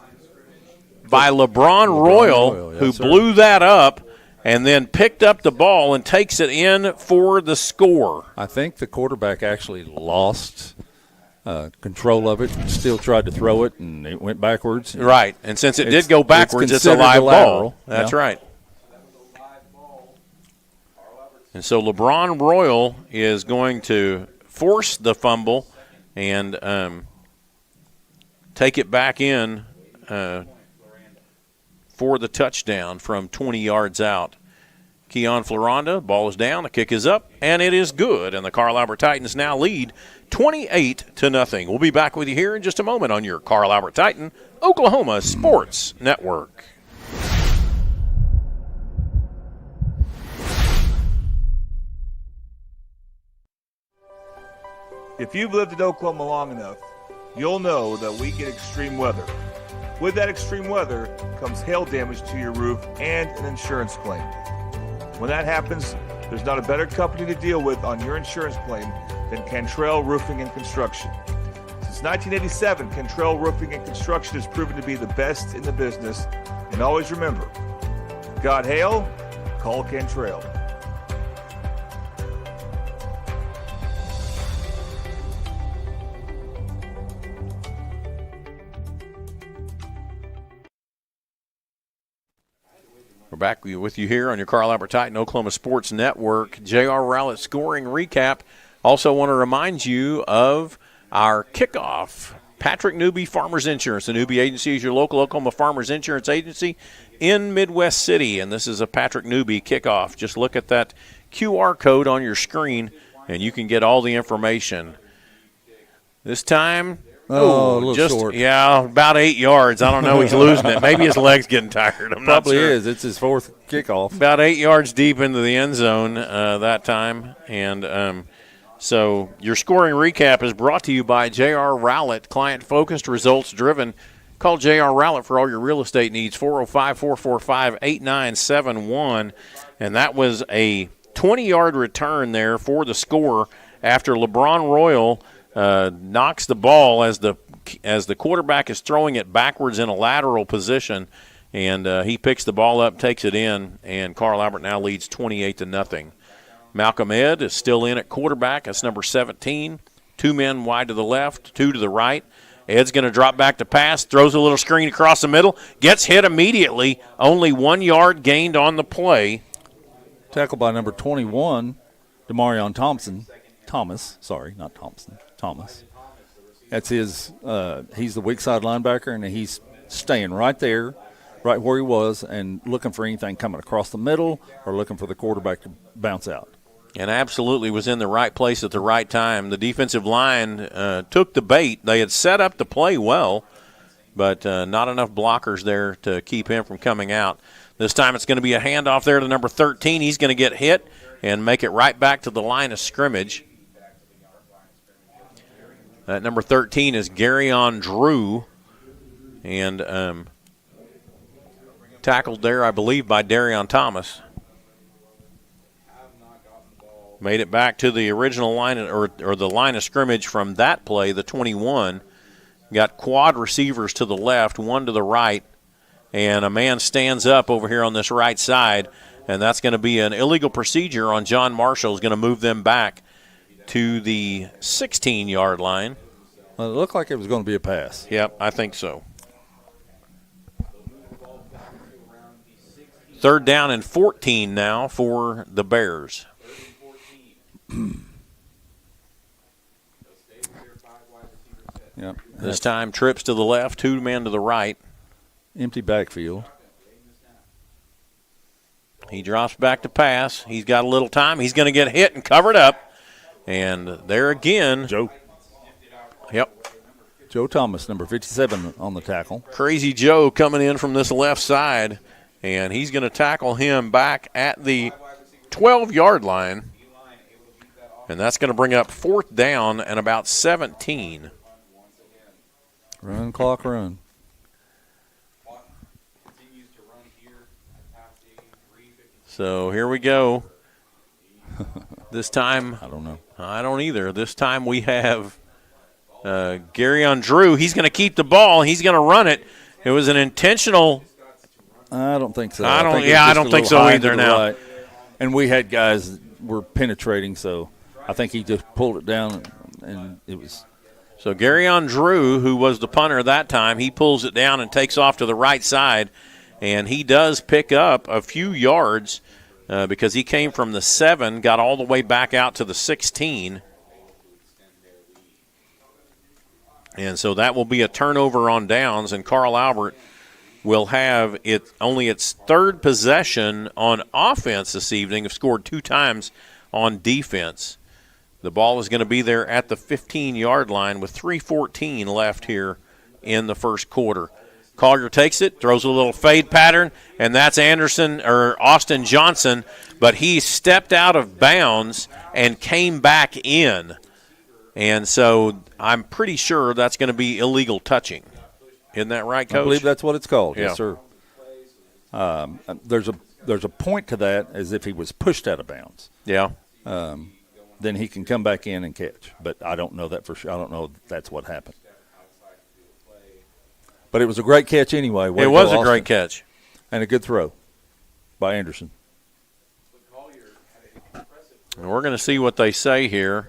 by LeBron Royal, yes, who sir. blew that up and then picked up the ball and takes it in for the score. I think the quarterback actually lost control of it, still tried to throw it, and it went backwards. Right, and since it did go backwards, it's a considered live a lateral. ball. That's Yeah. right. And so LeBron Royal is going to force the fumble and take it back in for the touchdown from 20 yards out. Keon Floranda, ball is down, the kick is up, and it is good. And the Carl Albert Titans now lead 28-0. We'll be back with you here in just a moment on your Carl Albert Titan Oklahoma Sports Network. If you've lived in Oklahoma long enough, you'll know that we get extreme weather. With that extreme weather comes hail damage to your roof and an insurance claim. When that happens, there's not a better company to deal with on your insurance claim than Cantrell Roofing and Construction. Since 1987, Cantrell Roofing and Construction has proven to be the best in the business. And always remember, got hail? Call Cantrell. We're back with you here on your Carl Albert Titan Oklahoma Sports Network. J.R. Rowlett scoring recap. Also want to remind you of our kickoff. Patrick Newby Farmers Insurance. The Newby Agency is your local Oklahoma Farmers Insurance agency in Midwest City, and this is a Patrick Newby kickoff. Just look at that QR code on your screen, and you can get all the information. This time, a little just short. Yeah, about 8 yards. I don't know. He's losing it. Maybe his leg's getting tired. I'm not Probably sure. is. It's his fourth kickoff. About 8 yards deep into the end zone that time. And so your scoring recap is brought to you by J.R. Rowlett, client-focused, results-driven. Call J.R. Rowlett for all your real estate needs, 405-445-8971. And that was a 20-yard return there for the score after LeBron Royal knocks the ball as the quarterback is throwing it backwards in a lateral position, and he picks the ball up, takes it in, and Carl Albert now leads 28-0. Malcolm Ed is still in at quarterback. That's number 17. 2 men wide to the left, 2 to the right. Ed's going to drop back to pass, throws a little screen across the middle, gets hit immediately. Only 1 yard gained on the play. Tackled by number 21, Demarion Thomas. That's his. He's the weak side linebacker, and he's staying right there, right where he was, and looking for anything coming across the middle or looking for the quarterback to bounce out. And absolutely was in the right place at the right time. The defensive line took the bait. They had set up the play well, but not enough blockers there to keep him from coming out. This time it's going to be a handoff there to number 13. He's going to get hit and make it right back to the line of scrimmage. That number 13 is Garyon Drew, and tackled there, I believe, by Darion Thomas. Made it back to the original line or the line of scrimmage from that play, the 21. Got quad receivers to the left, 1 to the right, and a man stands up over here on this right side, and that's going to be an illegal procedure on John Marshall. Is going to move them back to the 16-yard line. Well, it looked like it was going to be a pass. Yep, I think so. 3rd down and 14 now for the Bears. Yep. This time trips to the left, 2 men to the right. Empty backfield. He drops back to pass. He's got a little time. He's going to get hit and covered up. And there again. Joe. Yep. Joe Thomas, number 57 on the tackle. Crazy Joe coming in from this left side. And he's going to tackle him back at the 12-yard line. And that's going to bring up 4th down and about 17. Run, clock, run. So here we go. This time, I don't know. I don't either. This time we have Garyon Drew. He's going to keep the ball. He's going to run it. It was an intentional. I don't think so. I don't think so little high either to the now. right. And we had guys that were penetrating, so I think he just pulled it down, and it was. So Garyon Drew, who was the punter that time, he pulls it down and takes off to the right side, and he does pick up a few yards because he came from the 7, got all the way back out to the 16. And so that will be a turnover on downs, and Carl Albert will have only its third possession on offense this evening. Have scored 2 times on defense. The ball is going to be there at the 15-yard line with 3:14 left here in the first quarter. Collier takes it, throws a little fade pattern, and that's Austin Johnson, but he stepped out of bounds and came back in. And so I'm pretty sure that's going to be illegal touching. Isn't that right, Coach? I believe that's what it's called. Yeah. Yes, sir. There's a point to that, as if he was pushed out of bounds. Yeah. Then he can come back in and catch. But I don't know that for sure. I don't know if that's what happened. But it was a great catch anyway. It was a great catch. And a good throw by Anderson. And we're going to see what they say here.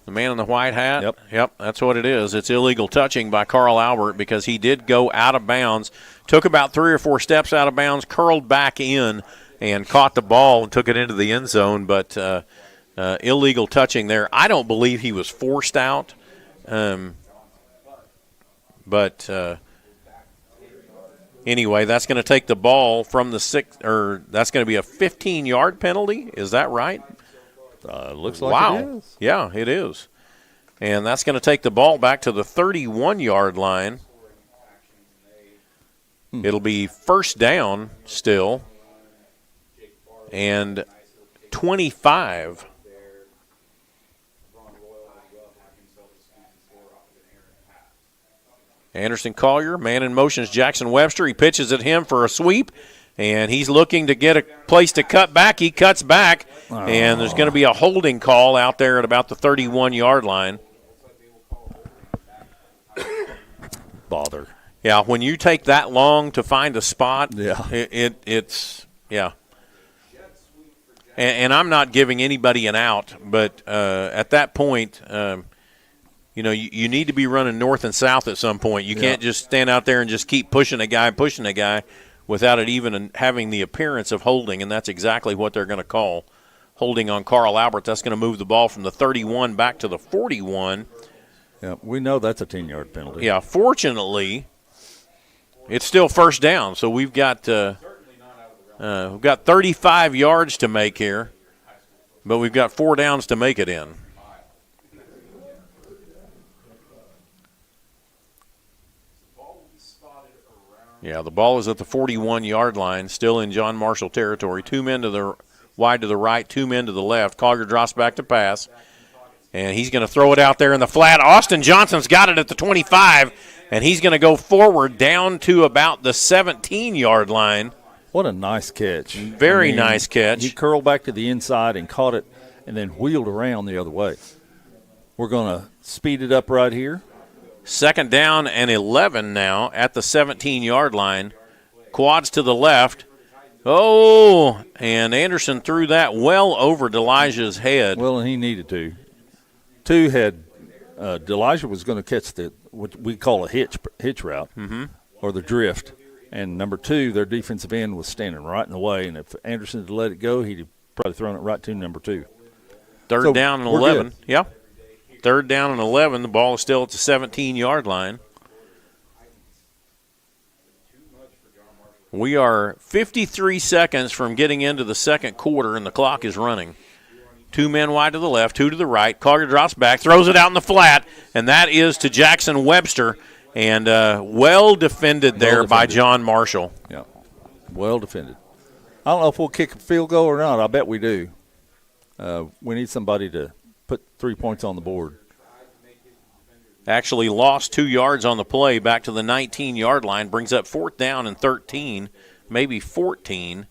The man in the white hat? Yep, that's what it is. It's illegal touching by Carl Albert because he did go out of bounds, took about 3 or 4 steps out of bounds, curled back in, and caught the ball and took it into the end zone, but illegal touching there. I don't believe he was forced out, but anyway, that's going to take the ball from the 6, or that's going to be a 15-yard penalty. Is that right? Looks like it is. Yeah, it is. And that's going to take the ball back to the 31-yard line. It'll be first down still. And 25. Anderson Collier, man in motion is Jackson Webster. He pitches at him for a sweep, and he's looking to get a place to cut back. He cuts back, and there's going to be a holding call out there at about the 31-yard line. Bother. Yeah, when you take that long to find a spot, yeah. it's And I'm not giving anybody an out, but at that point, you need to be running north and south at some point. You can't just stand out there and just keep pushing a guy without it even having the appearance of holding, and that's exactly what they're going to call holding on Carl Albert. That's going to move the ball from the 31 back to the 41. Yeah, we know that's a 10-yard penalty. Yeah, fortunately, it's still first down, so we've got 35 yards to make here, but we've got 4 downs to make it in. Yeah, the ball is at the 41-yard line, still in John Marshall territory. 2 men to the wide to the right, 2 men to the left. Collier drops back to pass, and he's going to throw it out there in the flat. Austin Johnson's got it at the 25, and he's going to go forward down to about the 17-yard line. What a nice catch. Very nice catch. He curled back to the inside and caught it and then wheeled around the other way. We're going to speed it up right here. Second down and 11 now at the 17-yard line. Quads to the left. Oh, and Anderson threw that well over Delijah's head. Well, and he needed to. 2 had Delijah was going to catch what we call a hitch route or the drift. And number 2, their defensive end was standing right in the way. And if Anderson had let it go, he'd have probably thrown it right to number 2. Third down and 11. Yeah. Third down and 11. The ball is still at the 17-yard line. We are 53 seconds from getting into the second quarter, and the clock is running. 2 men wide to the left, 2 to the right. Collier drops back, throws it out in the flat, and that is to Jackson Webster. And well defended there by John Marshall. Yeah, well defended. I don't know if we'll kick a field goal or not. I bet we do. We need somebody to put 3 points on the board. Actually lost 2 yards on the play back to the 19-yard line. Brings up 4th down and 13, maybe 14.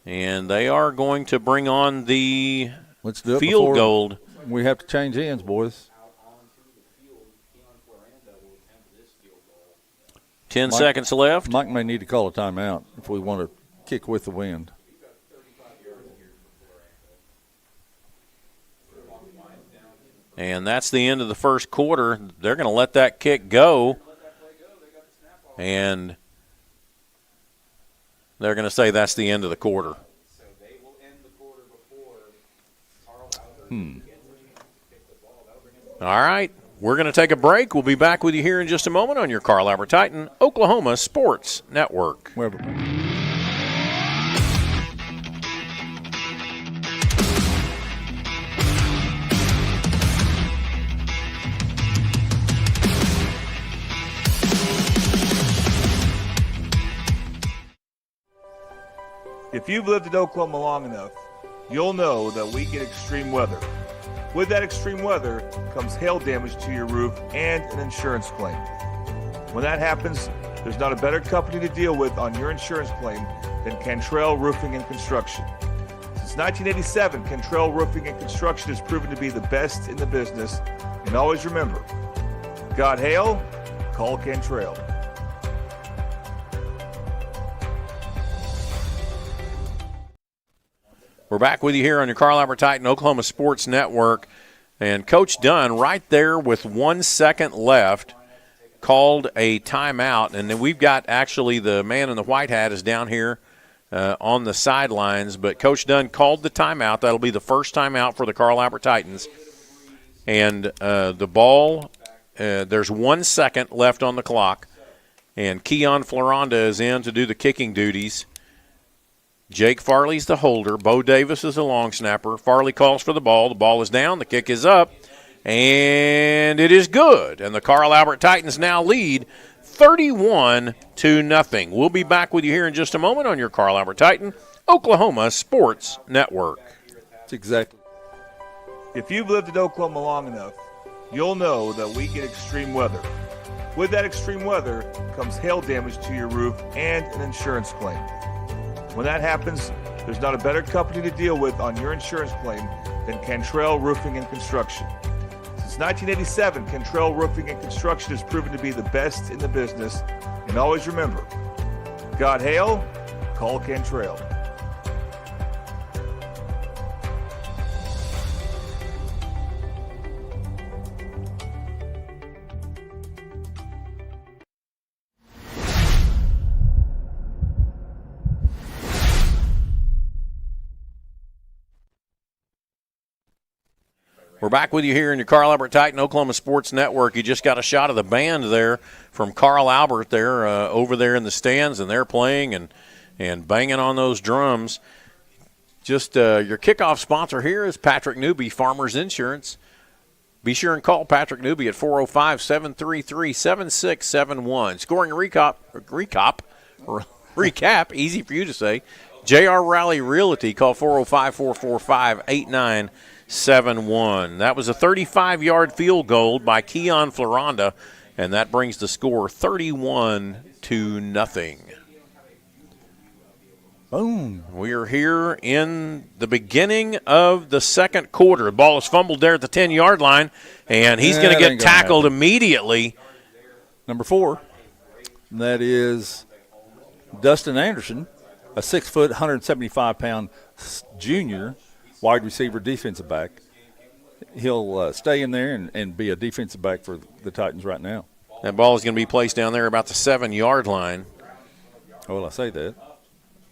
And they are going to bring on the field goal. We have to change ends, boys. 10 seconds left. Mike may need to call a timeout if we want to kick with the wind. And that's the end of the first quarter. They're going to let that kick go. And they're going to say that's the end of the quarter. All right. We're going to take a break. We'll be back with you here in just a moment on your Carl Albert Titan Oklahoma Sports Network. If you've lived in Oklahoma long enough, you'll know that we get extreme weather. With that extreme weather comes hail damage to your roof and an insurance claim. When that happens, there's not a better company to deal with on your insurance claim than Cantrell Roofing and Construction. Since 1987, Cantrell Roofing and Construction has proven to be the best in the business. And always remember, got hail? Call Cantrell. We're back with you here on your Carl Albert Titan Oklahoma Sports Network. And Coach Dunn, right there with 1 second left, called a timeout. And then we've got actually the man in the white hat is down here on the sidelines. But Coach Dunn called the timeout. That'll be the first timeout for the Carl Albert Titans. And the ball, there's 1 second left on the clock. And Keon Floranda is in to do the kicking duties. Jake Farley's the holder. Bo Davis is the long snapper. Farley calls for the ball. The ball is down. The kick is up. And it is good. And the Carl Albert Titans now lead 31-0. We'll be back with you here in just a moment on your Carl Albert Titan Oklahoma Sports Network. That's exactly. If you've lived in Oklahoma long enough, you'll know that we get extreme weather. With that extreme weather comes hail damage to your roof and an insurance claim. When that happens, there's not a better company to deal with on your insurance claim than Cantrell Roofing and Construction. Since 1987, Cantrell Roofing and Construction has proven to be the best in the business. And always remember, got hail? Call Cantrell. We're back with you here in your Carl Albert Titan Oklahoma Sports Network. You just got a shot of the band there from Carl Albert there over there in the stands, and they're playing and banging on those drums. Just your kickoff sponsor here is Patrick Newby, Farmers Insurance. Be sure and call Patrick Newby at 405-733-7671. Scoring a recap, easy for you to say. J.R. Raleigh Realty, call 405-445-8971. That was a 35-yard field goal by Keon Floranda, and that brings the score 31-0. Boom. We are here in the beginning of the second quarter. The ball is fumbled there at the 10-yard line, and he's going to get tackled immediately. Number 4, that is Dustin Anderson, a 6-foot, 175-pound junior wide receiver, defensive back. He'll stay in there and be a defensive back for the Titans right now. That ball is going to be placed down there about the 7-yard line. Well, I say that,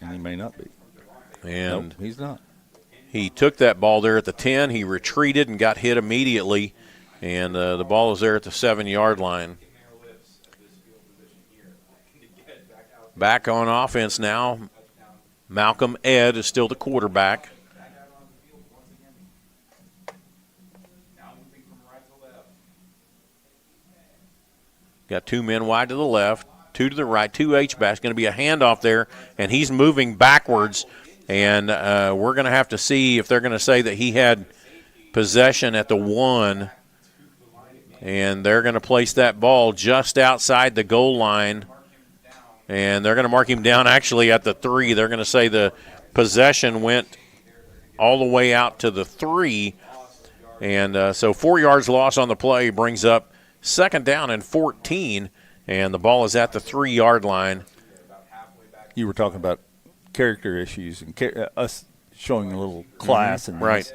and he may not be. And nope, he's not. He took that ball there at the 10. He retreated and got hit immediately, and the ball is there at the 7-yard line. Back on offense now. Malcolm Ed is still the quarterback. Got 2 men wide to the left, 2 to the right, 2 H-backs. Going to be a handoff there, and he's moving backwards. And we're going to have to see if they're going to say that he had possession at the 1. And they're going to place that ball just outside the goal line. And they're going to mark him down actually at the 3. They're going to say the possession went all the way out to the 3. And so 4 yards loss on the play brings up 2nd down and 14 and the ball is at the 3-yard line. You were talking about character issues and us showing a little class. Mm-hmm. And right.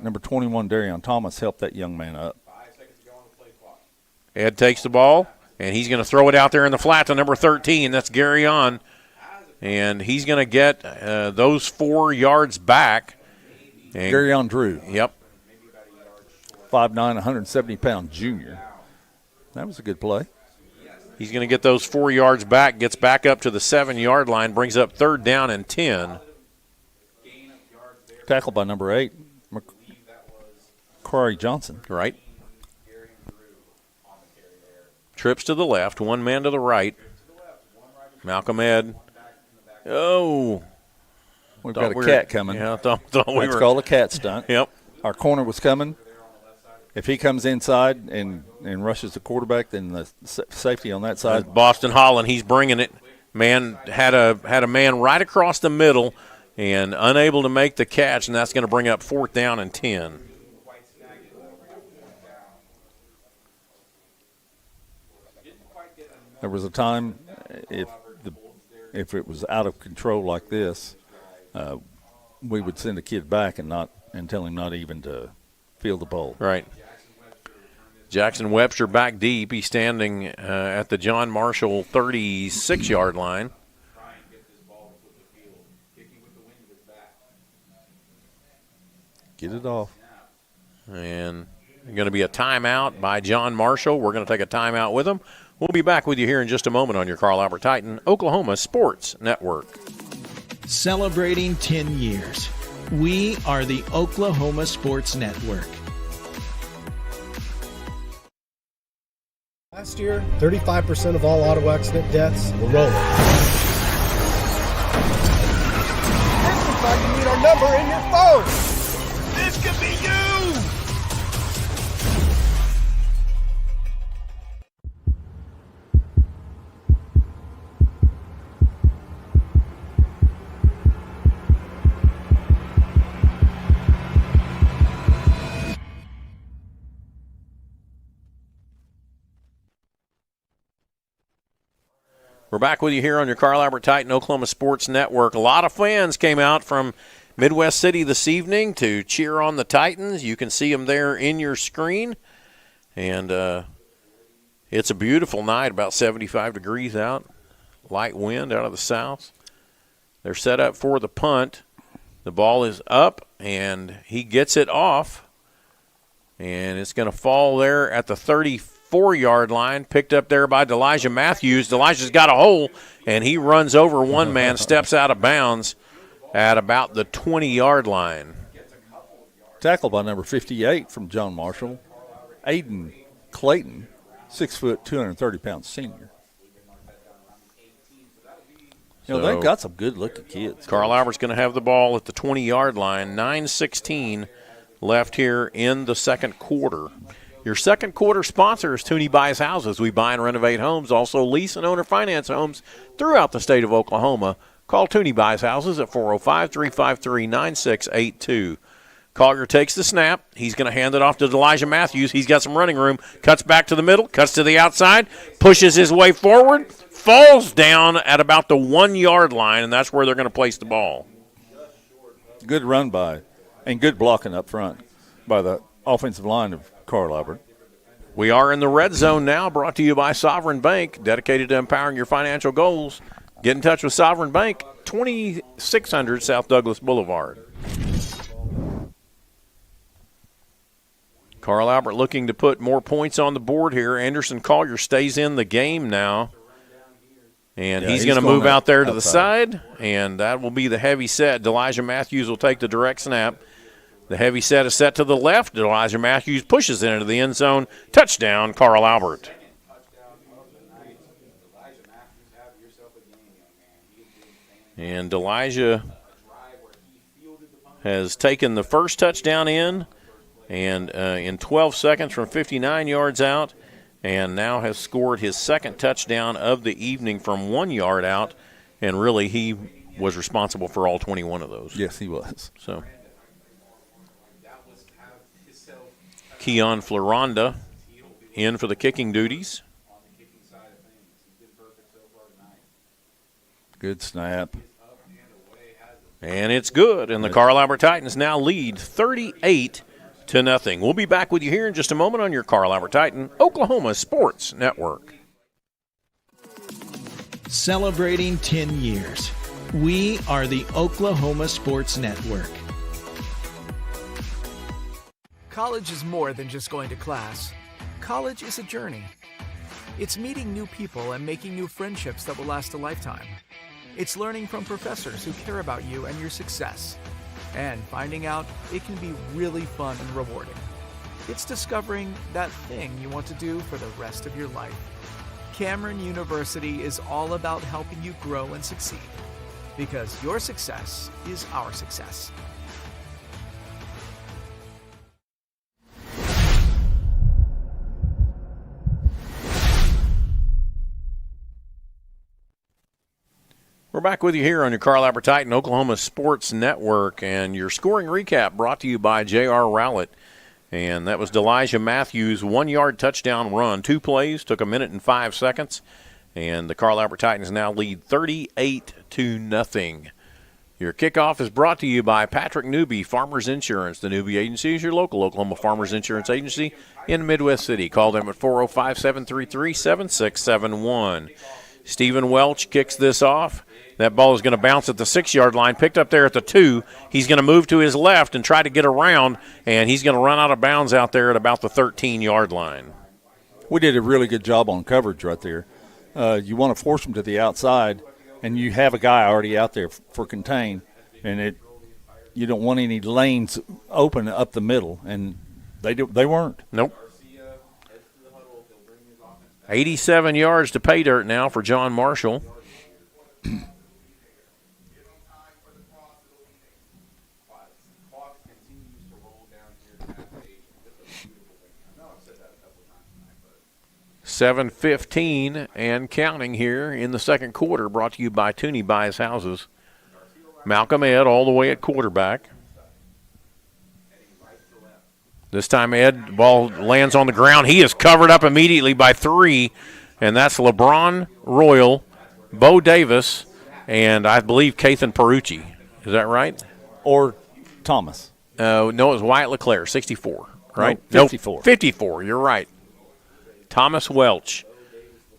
Number 21, Darion Thomas, helped that young man up. Ed takes the ball, and he's going to throw it out there in the flat to number 13. That's Gary On. And he's going to get those 4 yards back. Gary On Drew. Yep. 5'9", 170-pound junior. That was a good play. He's going to get those 4 yards back, gets back up to the 7-yard line, brings up 3rd down and 10. Tackled by number 8, Corey Johnson. Right. Trips to the left, one man to the right. Malcolm Ed. Oh. We've got a cat coming. Yeah, thought we were. It's called a cat stunt. Yep. Our corner was coming. If he comes inside and rushes the quarterback, then the safety on that side. Boston Holland, he's bringing it. Man had a man right across the middle and unable to make the catch, and that's going to bring up 4th down and 10. There was a time if it was out of control like this, we would send a kid back and tell him not even to field the ball. Right. Jackson Webster back deep. He's standing at the John Marshall 36-yard line. Get it off. And going to be a timeout by John Marshall. We're going to take a timeout with him. We'll be back with you here in just a moment on your Carl Albert Titan Oklahoma Sports Network. Celebrating 10 years. We are the Oklahoma Sports Network. Last year, 35% of all auto accident deaths were rolling. This looks like you need our number in your phone. This could be you. We're back with you here on your Carl Albert Titan Oklahoma Sports Network. A lot of fans came out from Midwest City this evening to cheer on the Titans. You can see them there in your screen. And it's a beautiful night, about 75 degrees out. Light wind out of the south. They're set up for the punt. The ball is up, and he gets it off. And it's going to fall there at the 34-yard line, picked up there by Delijah Matthews. Delijah's got a hole, and he runs over one man, steps out of bounds at about the 20-yard line. Tackled by number 58 from John Marshall, Aiden Clayton, 6 foot, 230-pound senior. You know, they've got some good-looking kids. Carl Albert's going to have the ball at the 20-yard line, 9:16 left here in the second quarter. Your second quarter sponsor is Tooney Buys Houses. We buy and renovate homes, also lease and owner finance homes throughout the state of Oklahoma. Call Tooney Buys Houses at 405-353-9682. Collier takes the snap. He's going to hand it off to Delijah Matthews. He's got some running room. Cuts back to the middle, cuts to the outside, pushes his way forward, falls down at about the 1-yard line, and that's where they're going to place the ball. Good run by, and good blocking up front by the offensive line of Carl Albert. We are in the red zone now, brought to you by Sovereign Bank, dedicated to empowering your financial goals. Get in touch with Sovereign Bank, 2600 South Douglas Boulevard. Carl Albert looking to put more points on the board here. Anderson Collier stays in the game now. And he's going to move out there to the side, and that will be the heavy set. Delijah Matthews will take the direct snap. The heavy set is set to the left. Delijah Matthews pushes it into the end zone. Touchdown, Carl Albert. And Delijah has taken the first touchdown in, and in 12 seconds from 59 yards out, and now has scored his second touchdown of the evening from 1 yard out, and really he was responsible for all 21 of those. Yes, he was. So Keon Floronda in for the kicking duties. Good snap. And it's good, and the Carl Albert Titans now lead 38-0. We'll be back with you here in just a moment on your Carl Albert Titan Oklahoma Sports Network. Celebrating 10 years. We are the Oklahoma Sports Network. College is more than just going to class. College is a journey. It's meeting new people and making new friendships that will last a lifetime. It's learning from professors who care about you and your success. And finding out it can be really fun and rewarding. It's discovering that thing you want to do for the rest of your life. Cameron University is all about helping you grow and succeed. Because your success is our success. We're back with you here on your Carl Albert Titan Oklahoma Sports Network, and your scoring recap brought to you by J.R. Rowlett. And that was Delijah Matthews' 1-yard touchdown run. 2 plays, took 1 minute and 5 seconds. And the Carl Albert Titans now lead 38-0. Your kickoff is brought to you by Patrick Newby, Farmers Insurance. The Newby Agency is your local Oklahoma Farmers Insurance agency in Midwest City. Call them at 405-733-7671. Stephen Welch kicks this off. That ball is going to bounce at the 6-yard line, picked up there at the 2. He's going to move to his left and try to get around, and he's going to run out of bounds out there at about the 13-yard line. We did a really good job on coverage right there. You want to force them to the outside, and you have a guy already out there for contain, and you don't want any lanes open up the middle, and they weren't. Nope. 87 yards to pay dirt now for John Marshall. $7:15 and counting here in the second quarter, brought to you by Tooney Buys Houses. Malcolm Ed all the way at quarterback. This time Ed, the ball lands on the ground. He is covered up immediately by 3, and that's LeBron Royal, Bo Davis, and I believe Kathan Perucci. Is that right? Or Thomas. No, it was Wyatt LeClaire, 64, right? No, 54. No, 54, you're right. Thomas Welch.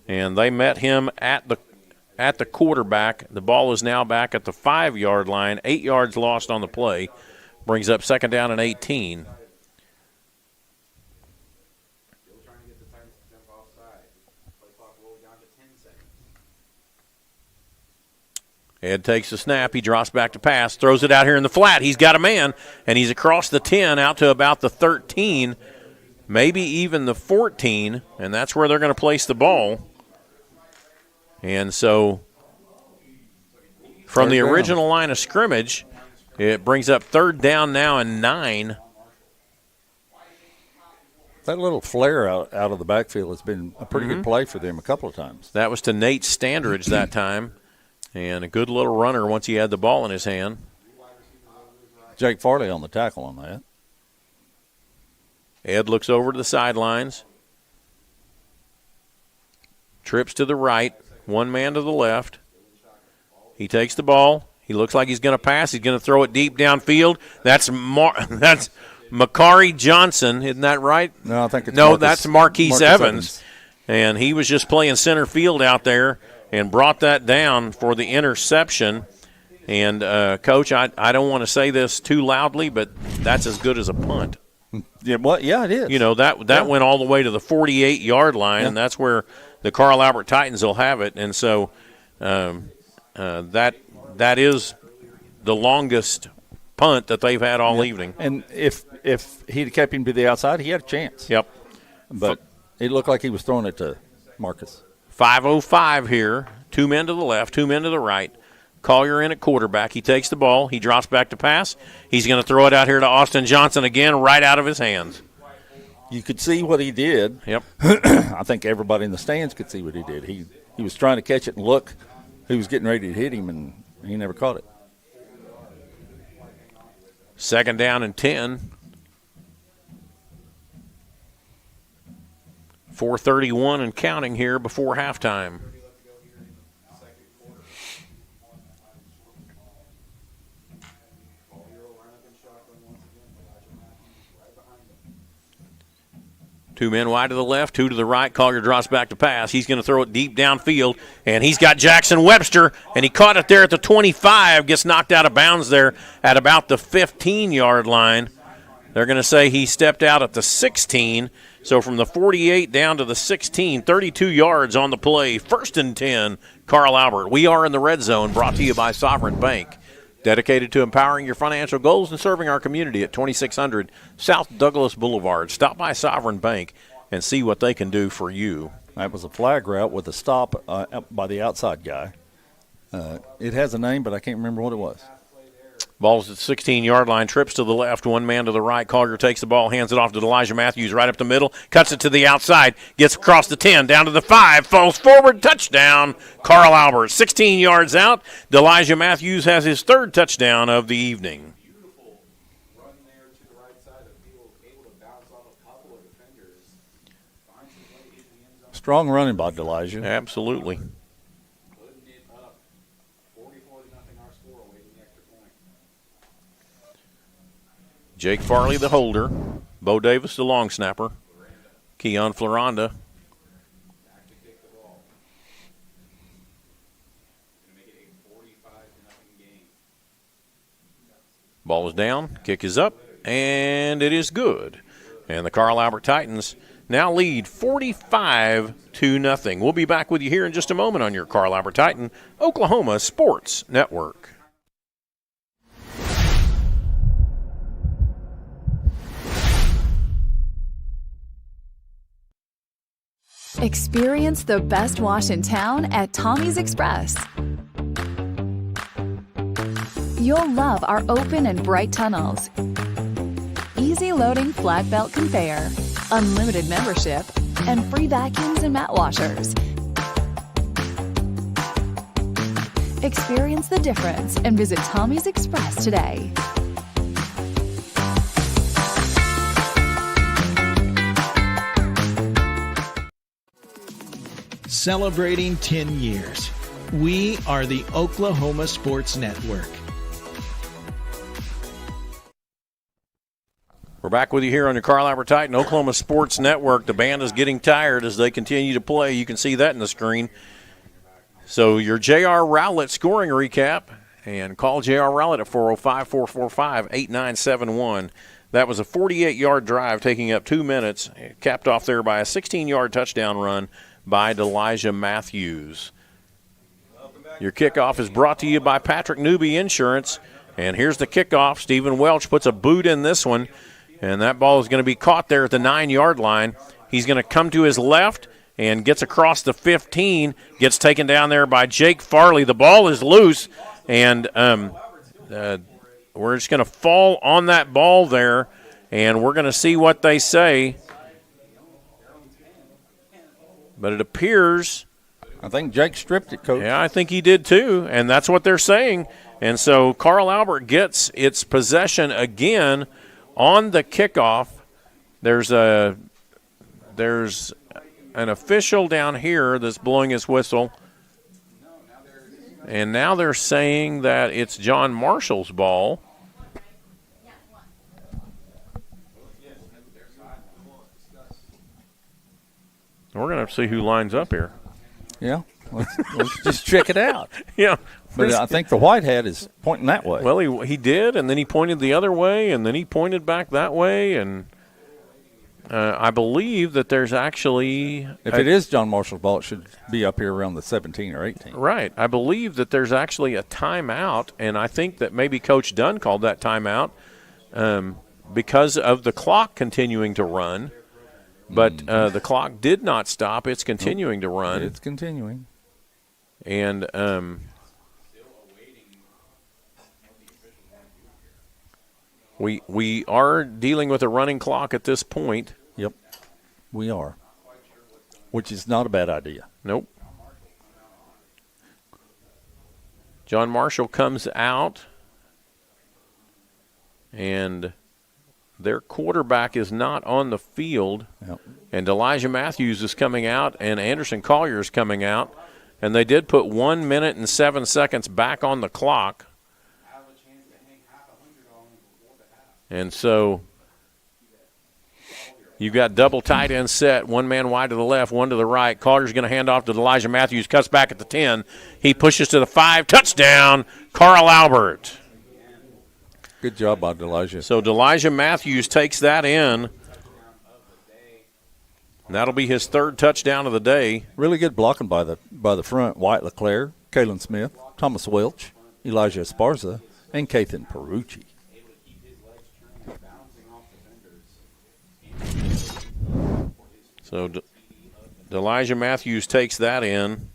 And they met him at the quarterback. The ball is now back at the 5-yard line. 8 yards lost on the play. Brings up second down and 18. Ed takes the snap. He drops back to pass, throws it out here in the flat. He's got a man, and he's across the 10 out to about the 13, maybe even the 14, and that's where they're going to place the ball. And so from the original line of scrimmage, it brings up third down now and 9. That little flare out of the backfield has been a pretty good play for them a couple of times. That was to Nate Standridge that time. And a good little runner once he had the ball in his hand. Jake Farley on the tackle on that. Ed looks over to the sidelines. Trips to the right. One man to the left. He takes the ball. He looks like he's going to pass. He's going to throw it deep downfield. That's Makari Johnson. Isn't that right? No, I think it's that's Marquise Evans. And he was just playing center field out there and brought that down for the interception. And, Coach, I don't want to say this too loudly, but that's as good as a punt. Yeah, it is. You know, that went all the way to the 48-yard line, and that's where the Carl Albert Titans will have it. And so that is the longest punt that they've had all evening. And if he'd kept him to the outside, he had a chance. Yep. But it looked like he was throwing it to Marcus. 5:05 here. 2 men to the left, 2 men to the right. Collier in at quarterback. He takes the ball. He drops back to pass. He's going to throw it out here to Austin Johnson again, right out of his hands. You could see what he did. Yep. I think everybody in the stands could see what he did. He was trying to catch it and look who was getting ready to hit him, and he never caught it. Second down and 10. 4:31 and counting here before halftime. 2 men wide to the left, 2 to the right. Collier drops back to pass. He's going to throw it deep downfield, and he's got Jackson Webster, and he caught it there at the 25, gets knocked out of bounds there at about the 15-yard line. They're going to say he stepped out at the 16, so from the 48 down to the 16, 32 yards on the play. 1st and 10, Carl Albert. We are in the red zone, brought to you by Sovereign Bank. Dedicated to empowering your financial goals and serving our community at 2600 South Douglas Boulevard. Stop by Sovereign Bank and see what they can do for you. That was a flag route with a stop by the outside guy. It has a name, but I can't remember what it was. Ball's at the 16-yard line, trips to the left, 1 man to the right. Collier takes the ball, hands it off to Elijah Matthews right up the middle, cuts it to the outside, gets across the 10, down to the 5, falls forward, touchdown, Carl Albert. 16 yards out. Elijah Matthews has his 3rd touchdown of the evening. Strong running by Elijah. Absolutely. Jake Farley, the holder. Bo Davis, the long snapper. Keon Floranda. Ball is down, kick is up, and it is good. And the Carl Albert Titans now lead 45-0. We'll be back with you here in just a moment on your Carl Albert Titan Oklahoma Sports Network. Experience the best wash in town at Tommy's Express. You'll love our open and bright tunnels, easy loading flat belt conveyor, unlimited membership, and free vacuums and mat washers. Experience the difference and visit Tommy's Express today. Celebrating 10 years. We are the Oklahoma Sports Network. We're back with you here on your Carl Albert Titan Oklahoma Sports Network. The band is getting tired as they continue to play. You can see that in the screen. So your J.R. Rowlett scoring recap, and call J.R. Rowlett at 405-445-8971. That was a 48-yard drive taking up 2 minutes, capped off there by a 16-yard touchdown run by Elijah Matthews. Your kickoff is brought to you by Patrick Newby Insurance. And here's the kickoff. Stephen Welch puts a boot in this one, and that ball is going to be caught there at the 9-yard line. He's going to come to his left and gets across the 15, gets taken down there by Jake Farley. The ball is loose, and we're just going to fall on that ball there, and we're going to see what they say. But it appears, I think Jake stripped it, Coach. Yeah, I think he did too, and that's what they're saying. And so Carl Albert gets its possession again on the kickoff. There's an official down here that's blowing his whistle. And now they're saying that it's John Marshall's ball. We're going to see who lines up here. Yeah, let's just check it out. Yeah. But I think the white hat is pointing that way. Well, he did, and then he pointed the other way, and then he pointed back that way, and I believe that there's actually – if it is John Marshall's ball, it should be up here around the 17 or 18. Right. I believe that there's actually a timeout, and I think that maybe Coach Dunn called that timeout because of the clock continuing to run. But the clock did not stop. It's continuing to run. It's continuing. And we are dealing with a running clock at this point. Yep, we are, which is not a bad idea. Nope. John Marshall comes out, and their quarterback is not on the field. Yep. And Elijah Matthews is coming out, and Anderson Collier is coming out. And they did put 1 minute and 7 seconds back on the clock. And so, You've got double tight end set, one man wide to the left, one to the right. Carter's going to hand off to Elijah Matthews, cuts back at the 10. He pushes to the 5, touchdown, Carl Albert. Good job by Elijah. So Elijah Matthews takes that in. And that'll be his 3rd touchdown of the day. Really good blocking by the front. Wyatt LeClaire, Kalen Smith, Thomas Welch, Elijah Esparza, and Kathan Perucci. So Elijah Matthews takes that in.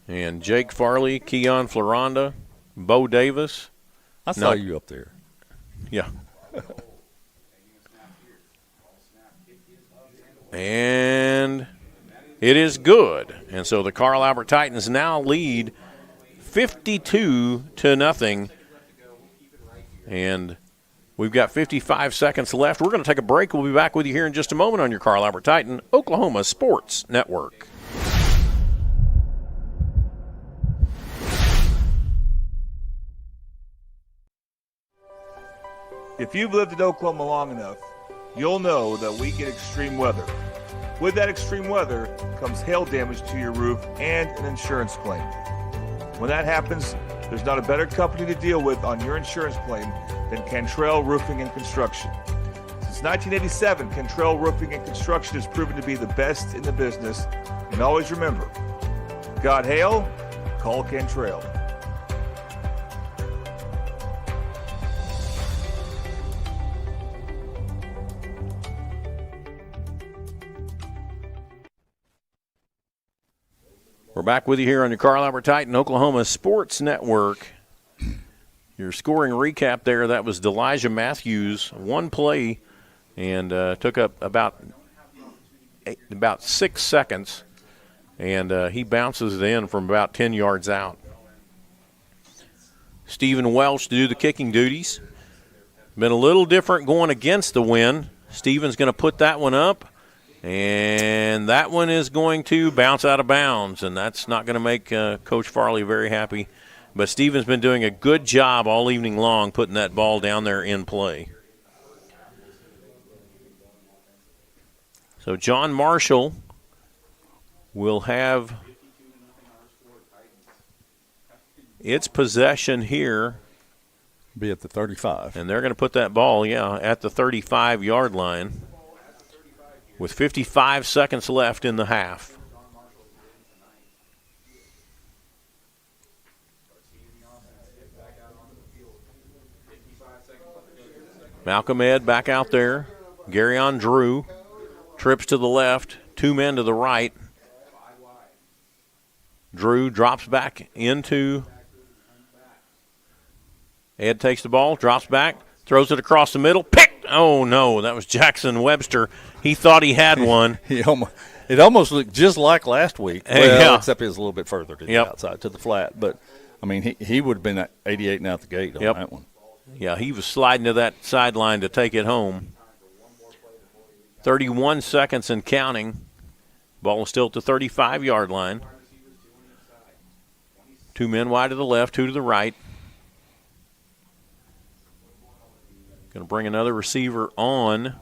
And Jake Farley, Keon Floranda, Bo Davis. I saw you up there. Yeah. And it is good. And so the Carl Albert Titans now lead 52-0. And we've got 55 seconds left. We're going to take a break. We'll be back with you here in just a moment on your Carl Albert Titan Oklahoma Sports Network. If you've lived in Oklahoma long enough, you'll know that we get extreme weather. With that extreme weather comes hail damage to your roof and an insurance claim. When that happens, there's not a better company to deal with on your insurance claim than Cantrell Roofing and Construction. Since 1987, Cantrell Roofing and Construction has proven to be the best in the business. And always remember, got hail? Call Cantrell. We're back with you here on your Carl Albert Titan Oklahoma Sports Network. Your scoring recap there, that was Elijah Matthews, one play, and took up about 6 seconds, and he bounces it in from about 10 yards out. Stephen Welch to do the kicking duties. Been a little different going against the wind. Stephen's going to put that one up. And that one is going to bounce out of bounds, and that's not going to make Coach Farley very happy. But Stephen's been doing a good job all evening long putting that ball down there in play. So John Marshall will have its possession here. Be at the 35. And they're going to put that ball, at the 35-yard line. With 55 seconds left in the half. Malcolm Ed back out there. Garyon Drew trips to the left. 2 men to the right. Drew drops back into. Ed takes the ball, drops back, throws it across the middle. Picked! Oh, no, that was Jackson Webster. He thought he had one. It almost looked just like last week. Except it was a little bit further to the outside, to the flat. But, I mean, he would have been at 88 and out the gate on that one. Yeah, he was sliding to that sideline to take it home. 31 seconds and counting. Ball is still at the 35-yard line. 2 men wide to the left, 2 to the right. Going to bring another receiver on.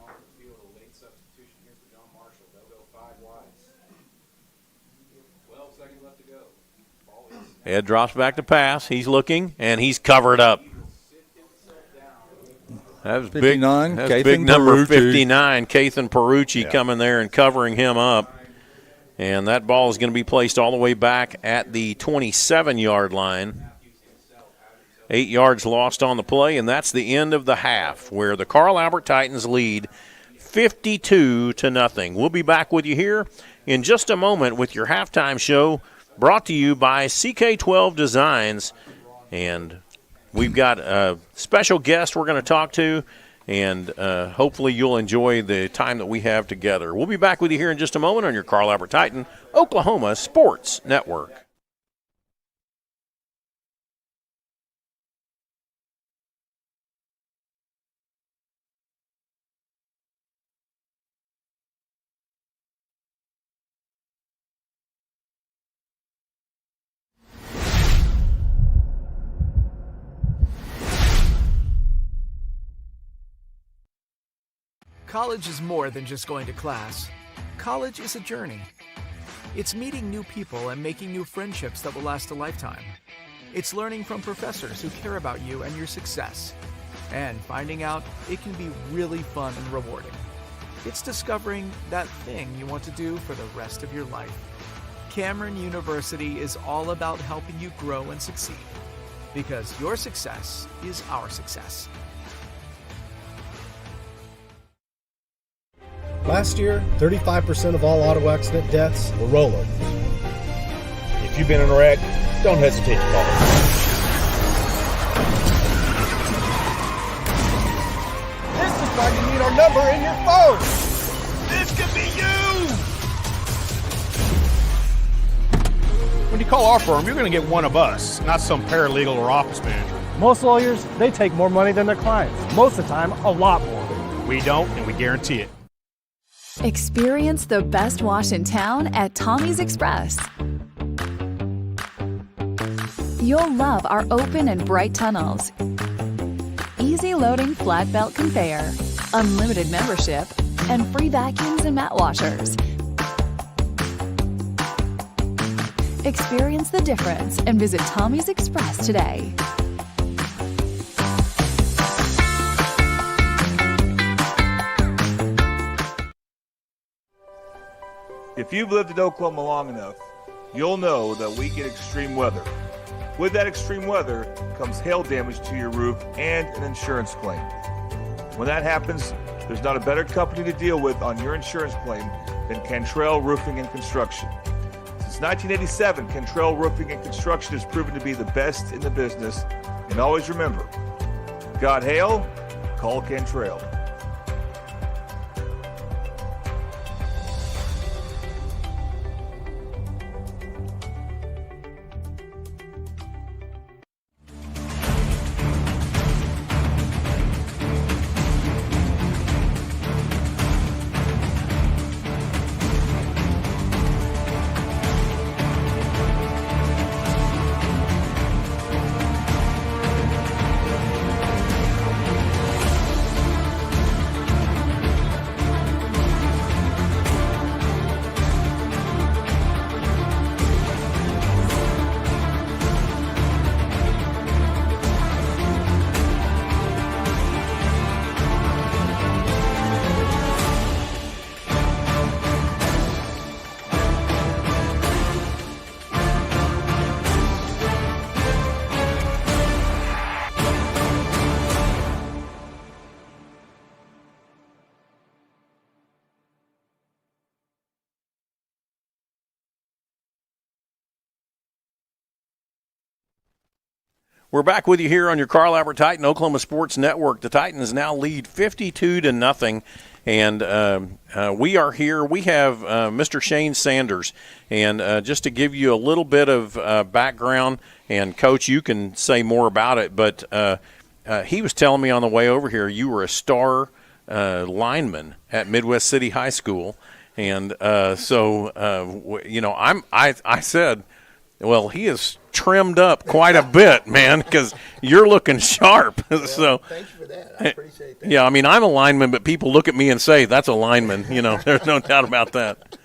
Ed drops back to pass. He's looking, and he's covered up. That was 59, big. That's big number 59, Kathan Perucci coming there and covering him up. And that ball is going to be placed all the way back at the 27-yard line. 8 yards lost on the play, and that's the end of the half, where the Carl Albert Titans lead 52-0. We'll be back with you here in just a moment with your halftime show brought to you by CK12 Designs. And we've got a special guest we're going to talk to, and hopefully you'll enjoy the time that we have together. We'll be back with you here in just a moment on your Carl Albert Titan Oklahoma Sports Network. College is more than just going to class. College is a journey. It's meeting new people and making new friendships that will last a lifetime. It's learning from professors who care about you and your success. And finding out it can be really fun and rewarding. It's discovering that thing you want to do for the rest of your life. Cameron University is all about helping you grow and succeed. Because your success is our success. Last year, 35% of all auto accident deaths were rollovers. If you've been in a wreck, don't hesitate to call us. This is why you need our number in your phone. This could be you. When you call our firm, you're going to get one of us, not some paralegal or office manager. Most lawyers, they take more money than their clients. Most of the time, a lot more. We don't, and we guarantee it. Experience the best wash in town at Tommy's Express. You'll love our open and bright tunnels, easy loading flat belt conveyor, unlimited membership, and free vacuums and mat washers. Experience the difference and visit Tommy's Express today. If you've lived in Oklahoma long enough, you'll know that we get extreme weather. With that extreme weather comes hail damage to your roof and an insurance claim. When that happens, there's not a better company to deal with on your insurance claim than Cantrell Roofing and Construction. Since 1987, Cantrell Roofing and Construction has proven to be the best in the business. And always remember, got hail? Call Cantrell. We're back with you here on your Carl Albert Titan Oklahoma Sports Network. The Titans now lead 52-0, and we are here. We have Mr. Shane Sanders, and just to give you a little bit of background, and Coach, you can say more about it, but he was telling me on the way over here you were a star lineman at Midwest City High School, and I said, well, he is trimmed up quite a bit, man, because you're looking sharp. Well, so thank you for that. I appreciate that. Yeah, I mean, I'm a lineman, but people look at me and say, that's a lineman. You know, there's no doubt about that.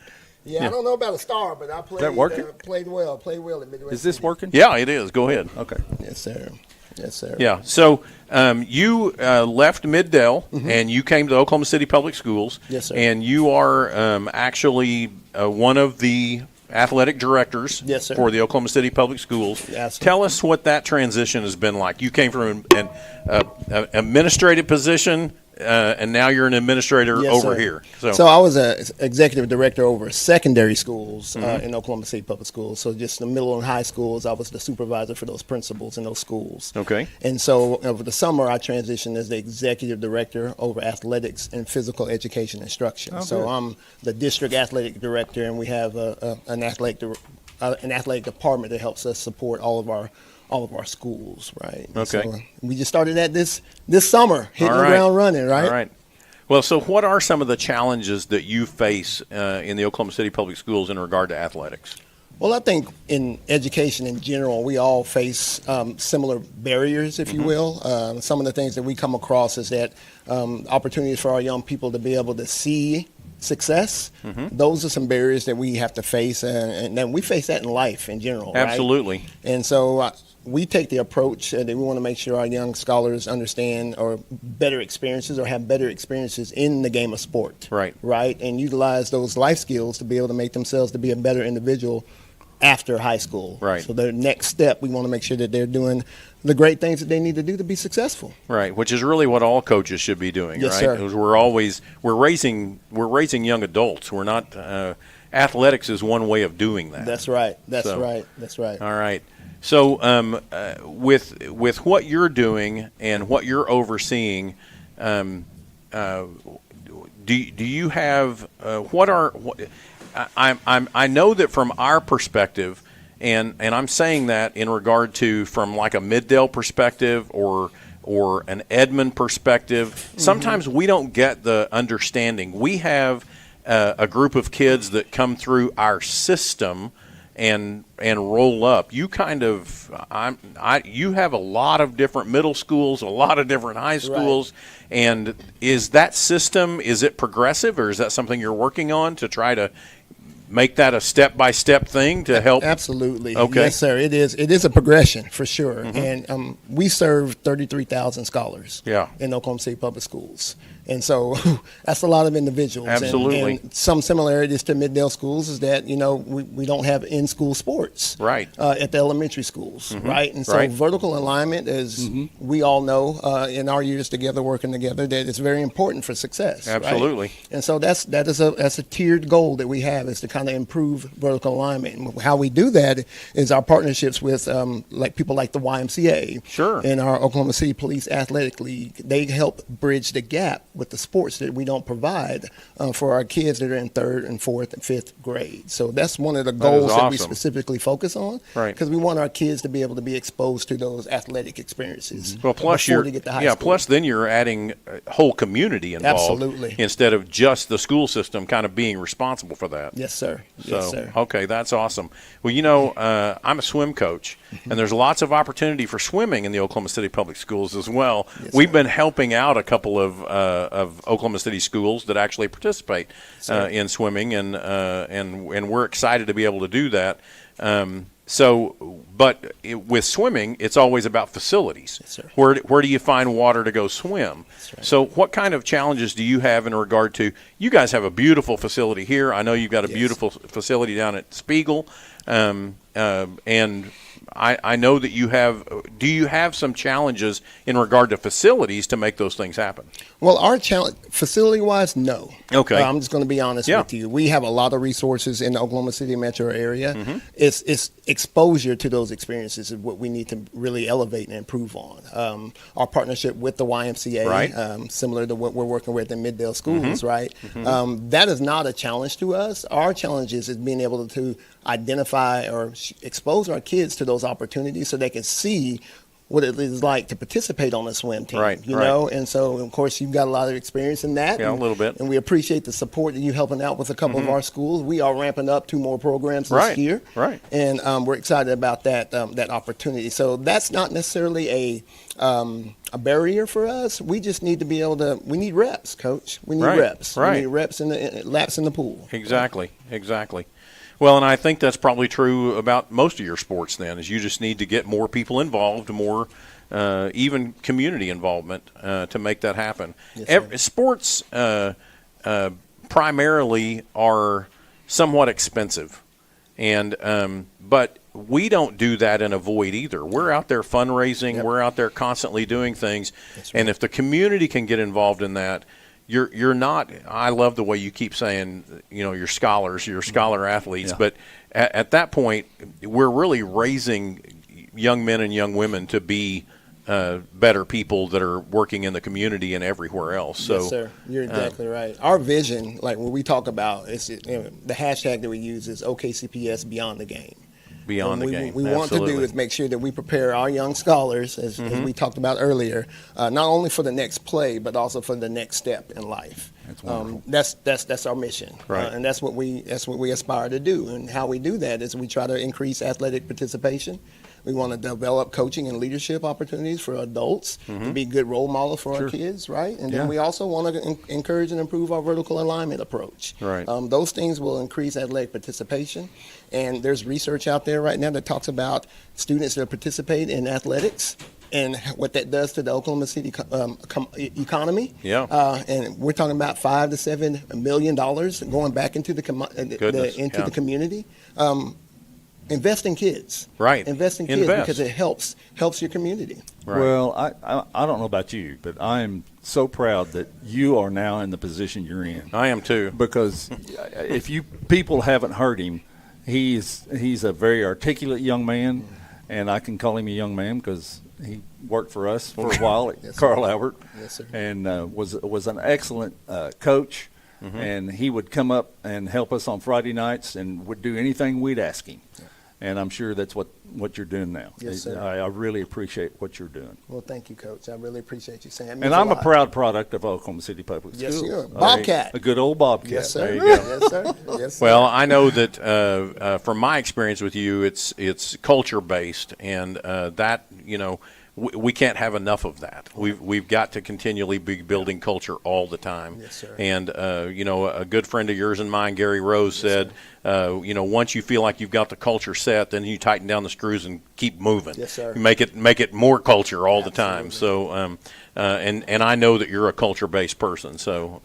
Yeah, I don't know about a star, but I played, played well at Midwest. Is this City. working? Yeah, it is. Go ahead. Okay. Yes, sir. Yes, sir. Yeah, so you left Middale, and you came to Oklahoma City Public Schools. Yes, sir. And you are actually one of the athletic directors for the Oklahoma City Public Schools. Absolutely. Tell us what that transition has been like. You came from an administrative position, and now you're an administrator over here. So I was an executive director over secondary schools in Oklahoma City Public Schools. So just the middle and high schools, I was the supervisor for those principals in those schools. Okay. And so over the summer, I transitioned as the executive director over athletics and physical education instruction. Oh, so good. I'm the district athletic director, and we have an athletic department that helps us support all of our schools, right? Okay. So we just started that this summer, hitting the ground running, right? All right. Well, so what are some of the challenges that you face in the Oklahoma City Public Schools in regard to athletics? Well, I think in education in general, we all face similar barriers, if you will. Some of the things that we come across is that opportunities for our young people to be able to see success. Those are some barriers that we have to face, and then we face that in life in general. Absolutely. Right? And so we take the approach that we want to make sure our young scholars understand or better experiences or have better experiences in the game of sport. Right. And utilize those life skills to be able to make themselves to be a better individual after high school. Right. So their next step, we want to make sure that they're doing the great things that they need to do to be successful. Right, which is really what all coaches should be doing, Yes, right? sir. Because we're raising young adults. We're not athletics is one way of doing that. That's right. That's So, right. That's right. All right. So with what you're doing and what you're overseeing, do you have I know that from our perspective, and I'm saying that in regard to from like a Middale perspective or an Edmond perspective, sometimes we don't get the understanding. We have a group of kids that come through our system and roll up. You kind of you have a lot of different middle schools, a lot of different high schools, and is that system, is it progressive, or is that something you're working on to try to make that a step-by-step thing to help? Absolutely. Okay. Yes, sir. It is a progression for sure. And we serve 33,000 scholars in Oklahoma City Public Schools. And so that's a lot of individuals. Absolutely. And some similarities to Middale schools is that, we don't have in-school sports at the elementary schools, right? And so vertical alignment, as we all know in our years together, working together, that it's very important for success. Absolutely. Right? And so that's a tiered goal that we have, is to kind of improve vertical alignment. And how we do that is our partnerships with like people like the YMCA and our Oklahoma City Police Athletic League. They help bridge the gap with the sports that we don't provide for our kids that are in 3rd and 4th and 5th grade. So that's one of the goals that we specifically focus on, because we want our kids to be able to be exposed to those athletic experiences. Well, plus before they get to high school. plus then you're adding a whole community involved. Absolutely. Instead of just the school system kind of being responsible for that. Yes, sir. So, yes, sir. Okay, that's awesome. Well, I'm a swim coach, and there's lots of opportunity for swimming in the Oklahoma City Public Schools as well. Yes, We've been helping out a couple of Oklahoma City schools that actually participate in swimming, and we're excited to be able to do that. But with swimming, it's always about facilities. Yes, sir. Where do you find water to go swim? Right. So what kind of challenges do you have in regard to, you guys have a beautiful facility here. I know you've got a beautiful facility down at Spiegel. And I know that do you have some challenges in regard to facilities to make those things happen? Well, our challenge, facility-wise, no. Okay. I'm just going to be honest with you. We have a lot of resources in the Oklahoma City metro area. It's exposure to those experiences is what we need to really elevate and improve on. Our partnership with the YMCA, similar to what we're working with in Middale schools, right? That is not a challenge to us. Our challenge is being able to identify or expose our kids to those opportunities so they can see what it is like to participate on a swim team, you know? And so, of course, you've got a lot of experience in that. Yeah, a little bit. And we appreciate the support that you're helping out with a couple of our schools. We are ramping up 2 more programs this year. Right. And we're excited about that opportunity. So that's not necessarily a barrier for us. We just need to be able to, we need reps, Coach. We need reps. We need reps laps in the pool. Exactly. Well, and I think that's probably true about most of your sports then, is you just need to get more people involved, more even community involvement to make that happen. Yes, sports primarily are somewhat expensive, and but we don't do that in a void either. We're out there fundraising. We're out there constantly doing things. And if the community can get involved in that, you're not. I love the way you keep saying, your scholars, your scholar athletes. But at that point, we're really raising young men and young women to be better people that are working in the community and everywhere else. So, yes, sir. You're exactly right. Our vision, like when we talk about, the hashtag that we use is OKCPS Beyond the Game. Beyond the game. We want to do is make sure that we prepare our young scholars, as we talked about earlier, not only for the next play, but also for the next step in life. That's wonderful. That's our mission, Right. and that's what we aspire to do. And how we do that is we try to increase athletic participation. We want to develop coaching and leadership opportunities for adults to be good role models for our kids, right? And then we also want to encourage and improve our vertical alignment approach. Right. Those things will increase athletic participation. And there's research out there right now that talks about students that participate in athletics and what that does to the Oklahoma City economy. Yeah. And we're talking about $5 to $7 million going back into the the community. Invest in kids. Right. Invest in kids because it helps your community. Right. Well, I don't know about you, but I am so proud that you are now in the position you're in. I am too. Because if you people haven't heard him, he's a very articulate young man, and I can call him a young man because he worked for us for a while at Carl Albert, and was an excellent coach. And he would come up and help us on Friday nights and would do anything we'd ask him. And I'm sure that's what you're doing now. Yes, sir. I really appreciate what you're doing. Well, thank you, Coach. I really appreciate you saying that. And I'm a proud product of Oklahoma City Public Schools. Yes, you are. Bobcat. A good old Bobcat. Yes, sir. There you go. Yes, sir. Yes, sir. Well, I know that from my experience with you, it's culture based, and that we can't have enough of that. We've got to continually be building culture all the time. Yes, sir. And a good friend of yours and mine, Gary Rose, said, once you feel like you've got the culture set, then you tighten down the screws and keep moving. Yes, sir. You make it more culture all the time. So, and I know that you're a culture based person. So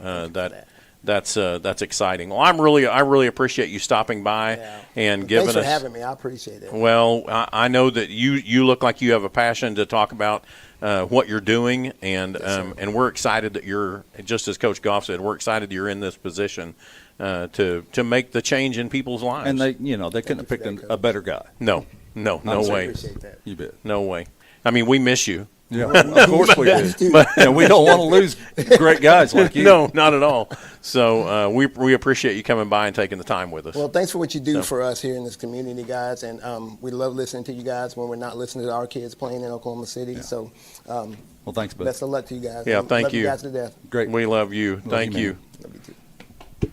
that's exciting. Well, I really appreciate you stopping by and giving us. Thanks for having me. I appreciate it. Well, I know that you look like you have a passion to talk about what you're doing, and and we're excited that you're, just as Coach Goff said, we're excited that you're in this position to make the change in people's lives. And they couldn't have picked a better guy. No way. Appreciate that. You bet. No way. I mean, we miss you. Yeah, of course we do. But we don't want to lose great guys like you. No, not at all. So we appreciate you coming by and taking the time with us. Well, thanks for what you do for us here in this community, guys. And we love listening to you guys when we're not listening to our kids playing in Oklahoma City. Yeah. So, well, thanks, bud. Best of luck to you guys. Yeah, thank love you guys to death. Great. We love you. Thank you. Love you too.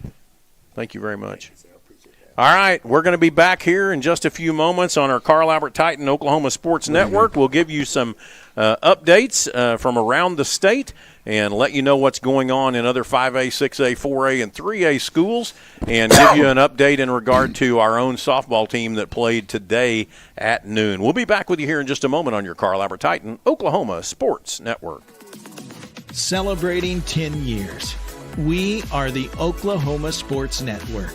Thank you very much. All right, we're going to be back here in just a few moments on our Carl Albert Titan Oklahoma Sports Network. We'll give you some updates from around the state and let you know what's going on in other 5A, 6A, 4A, and 3A schools, and give you an update in regard to our own softball team that played today at noon. We'll be back with you here in just a moment on your Carl Albert Titan Oklahoma Sports Network. Celebrating 10 years. We are the Oklahoma Sports Network.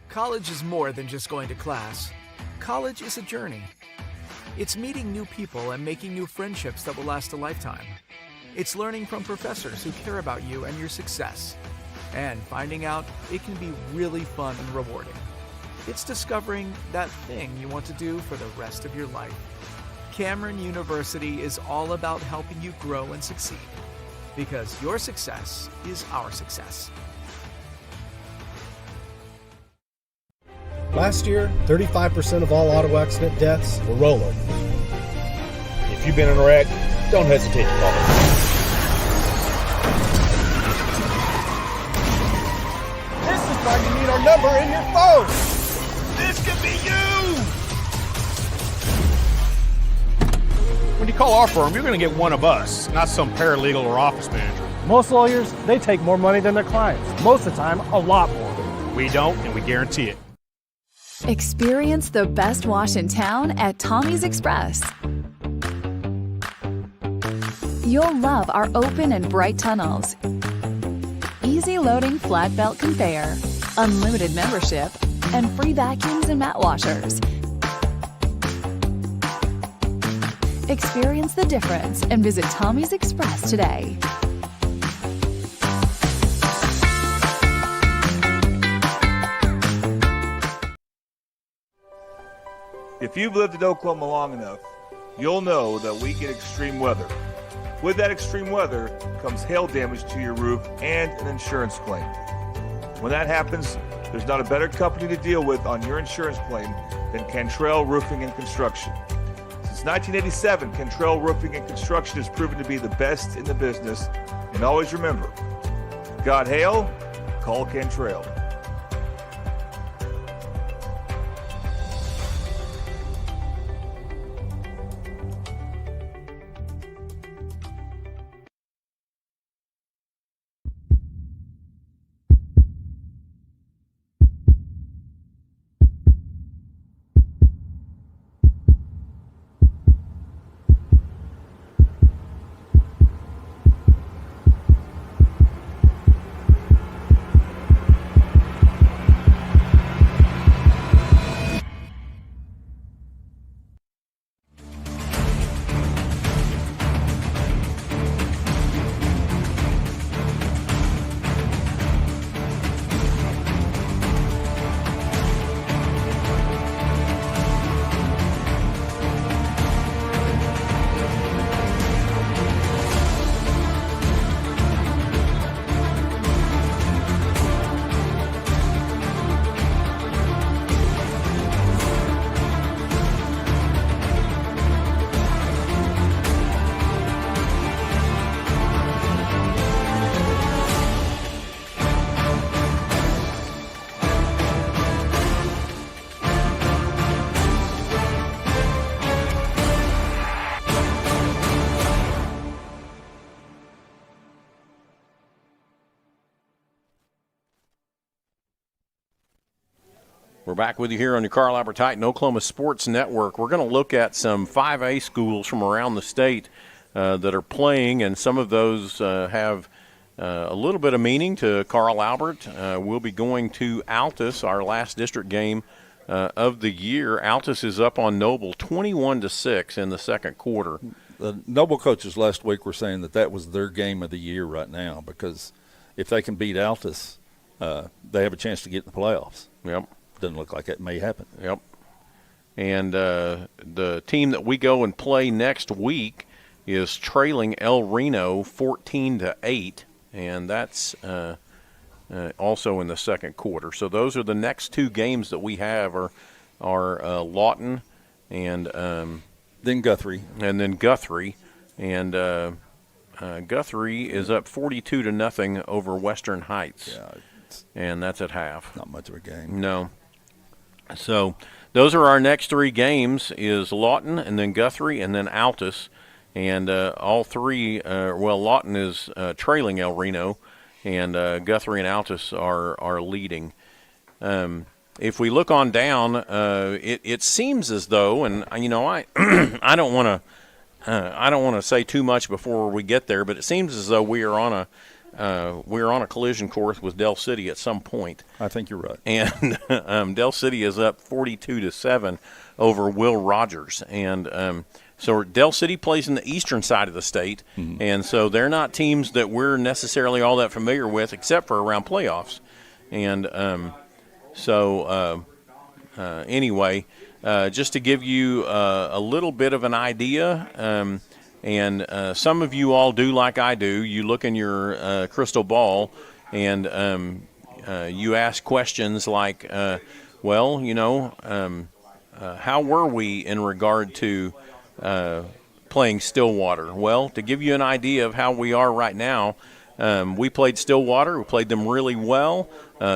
College is more than just going to class. College is a journey. It's meeting new people and making new friendships that will last a lifetime. It's learning from professors who care about you and your success. And finding out it can be really fun and rewarding. It's discovering that thing you want to do for the rest of your life. Cameron University is all about helping you grow and succeed. Because your success is our success. Last year, 35% of all auto accident deaths were rollovers. If you've been in a wreck, don't hesitate to call us. This is why you need our number in your phone. This could be you. When you call our firm, you're going to get one of us, not some paralegal or office manager. Most lawyers, they take more money than their clients. Most of the time, a lot more. We don't, and we guarantee it. Experience the best wash in town at Tommy's Express. You'll love our open and bright tunnels, easy loading flat belt conveyor, unlimited membership, and free vacuums and mat washers. Experience the difference and visit Tommy's Express today. If you've lived in Oklahoma long enough, you'll know that we get extreme weather. With that extreme weather comes hail damage to your roof and an insurance claim. When that happens, there's not a better company to deal with on your insurance claim than Cantrell Roofing and Construction. Since Since 1987, Cantrell Roofing and Construction has proven to be the best in the business. And always remember, God hail, call Cantrell. We're back with you here on your Carl Albert Titan Oklahoma Sports Network. We're going to look at some 5A schools from around the state that are playing, and some of those have a little bit of meaning to Carl Albert. We'll be going to Altus, our last district game of the year. Altus is up on Noble 21-6 in the second quarter. The Noble coaches last week were saying that was their game of the year right now, because if they can beat Altus, they have a chance to get in the playoffs. Yep. Doesn't look like that may happen. Yep. And the team that we go and play next week is trailing El Reno 14-8, and that's also in the second quarter. So those are the next two games that we have are Lawton and then Guthrie. And then Guthrie. And Guthrie is up 42-0 over Western Heights. Yeah, and that's at half. Not much of a game. No. So those are our next three games, is Lawton and then Guthrie and then Altus. And all three, Lawton is trailing El Reno, and Guthrie and Altus are leading. If we look on down, it seems as though, and I I don't want to say too much before we get there, but it seems as though we are on a collision course with Del City at some point. I think you're right. And Del City is up 42-7 over Will Rogers, and so Del City plays in the eastern side of the state, and so they're not teams that we're necessarily all that familiar with, except for around playoffs. And anyway, just to give you a little bit of an idea, and some of you all do like I do. You look in your crystal ball, and you ask questions like, how were we in regard to playing Stillwater? Well, to give you an idea of how we are right now, we played Stillwater. We played them really well.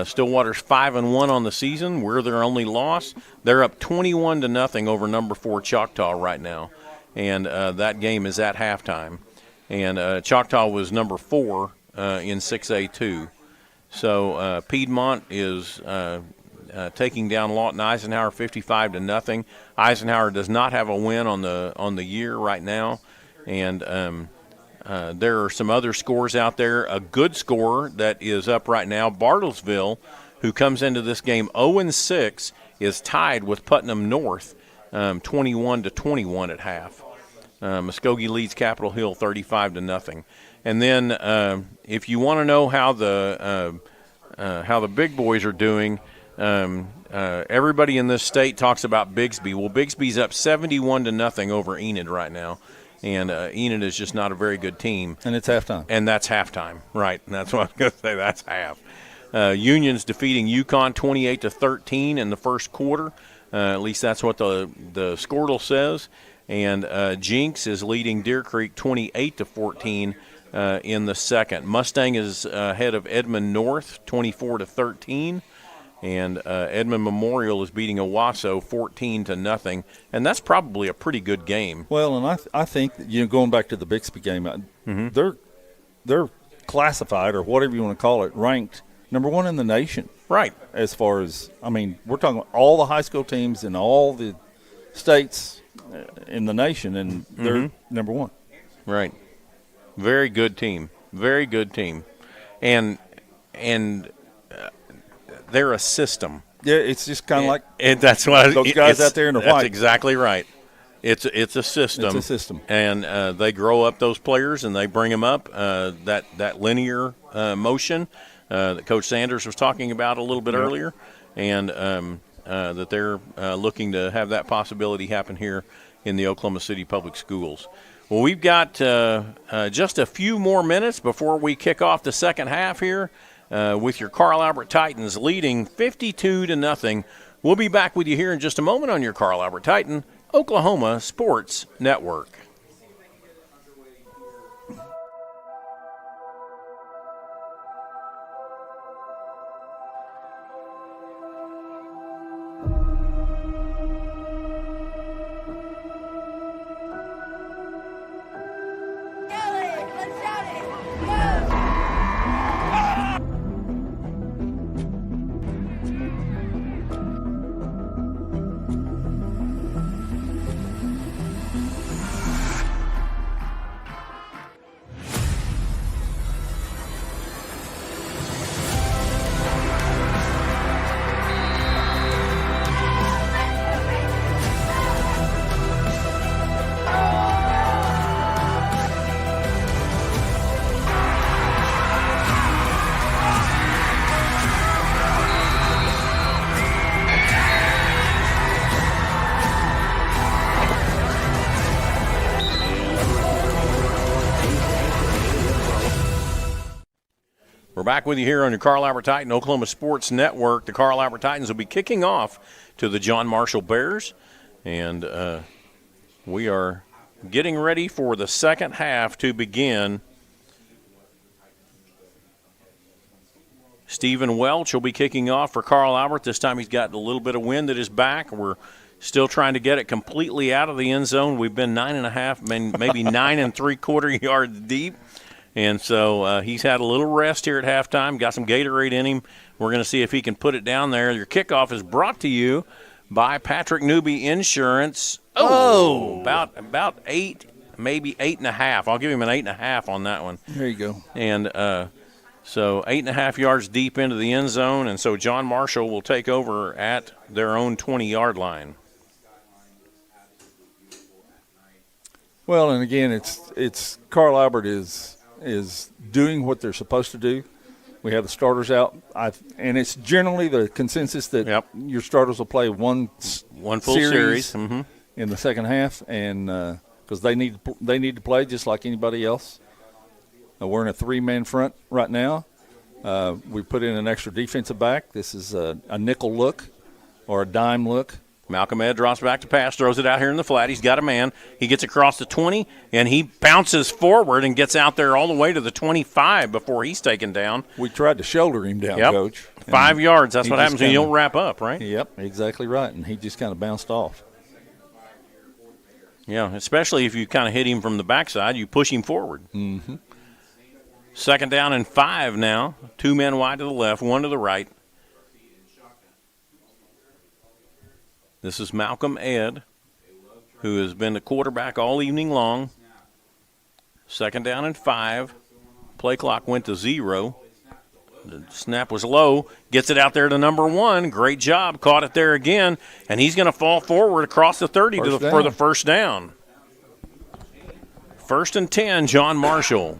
Stillwater's 5-1 on the season. We're their only loss. They're up 21-0 over number 4 Choctaw right now, and that game is at halftime. And Choctaw was number 4 in 6A2. So Piedmont is taking down Lawton Eisenhower 55-0. Eisenhower does not have a win on the year right now, and there are some other scores out there. A good score that is up right now, Bartlesville, who comes into this game 0-6, is tied with Putnam North 21-21 at half. Muskogee leads Capitol Hill 35-0. And then if you want to know how the big boys are doing, everybody in this state talks about Bigsby. Well, Bigsby's up 71-0 over Enid right now. And Enid is just not a very good team. And it's halftime. And that's halftime, right. And that's what I was going to say. That's half. Union's defeating UConn 28-13 in the first quarter. At least that's what the Squirtle says. And Jinx is leading Deer Creek 28-14 in the second. Mustang is ahead of Edmond North 24-13. And Edmond Memorial is beating Owasso 14-0, and that's probably a pretty good game. Well, and I think that, going back to the Bixby game, they're classified, or whatever you want to call it, ranked number 1 in the nation. Right. As far as, we're talking about all the high school teams in all the states in the nation, and they're number 1. Right. Very good team. Very good team. And they're a system. Yeah, it's just kind of like that's what those guys out there in the white. That's exactly right. It's a system. It's a system. And they grow up those players and they bring them up. That linear motion that Coach Sanders was talking about a little bit earlier, and that they're looking to have that possibility happen here in the Oklahoma City Public Schools. Well, we've got just a few more minutes before we kick off the second half here. With your Carl Albert Titans leading 52-0. We'll be back with you here in just a moment on your Carl Albert Titan Oklahoma Sports Network. We're back with you here on your Carl Albert Titan Oklahoma Sports Network. The Carl Albert Titans will be kicking off to the John Marshall Bears, and we are getting ready for the second half to begin. Stephen Welch will be kicking off for Carl Albert. This time he's got a little bit of wind at his back. We're still trying to get it completely out of the end zone. We've been 9.5, maybe 9 3/4 yards deep. And so he's had a little rest here at halftime, got some Gatorade in him. We're going to see if he can put it down there. Your kickoff is brought to you by Patrick Newby Insurance. About 8, maybe 8.5. I'll give him an 8.5 on that one. There you go. And so 8.5 yards deep into the end zone, and so John Marshall will take over at their own 20-yard line. Well, and again, it's Carl Albert is doing what they're supposed to do. We have the starters out, and it's generally the consensus that your starters will play one full series in the second half, and because they need to play just like anybody else. We're in a 3-man front right now. We put in an extra defensive back. This is a nickel look or a dime look. Malcolm Ed drops back to pass, throws it out here in the flat. He's got a man. He gets across the 20, and he bounces forward and gets out there all the way to the 25 before he's taken down. We tried to shoulder him down, Coach. 5 yards. That's what happens when you don't wrap up, right? Yep, exactly right. And he just kind of bounced off. Yeah, especially if you kind of hit him from the backside, you push him forward. Mm-hmm. Second down and 5 now. 2 men wide to the left, 1 to the right. This is Malcolm Ed, who has been the quarterback all evening long. Second down and 5. Play clock went to 0. The snap was low. Gets it out there to number 1. Great job. Caught it there again. And he's going to fall forward across the 30 for the first down. 1st and 10, John Marshall.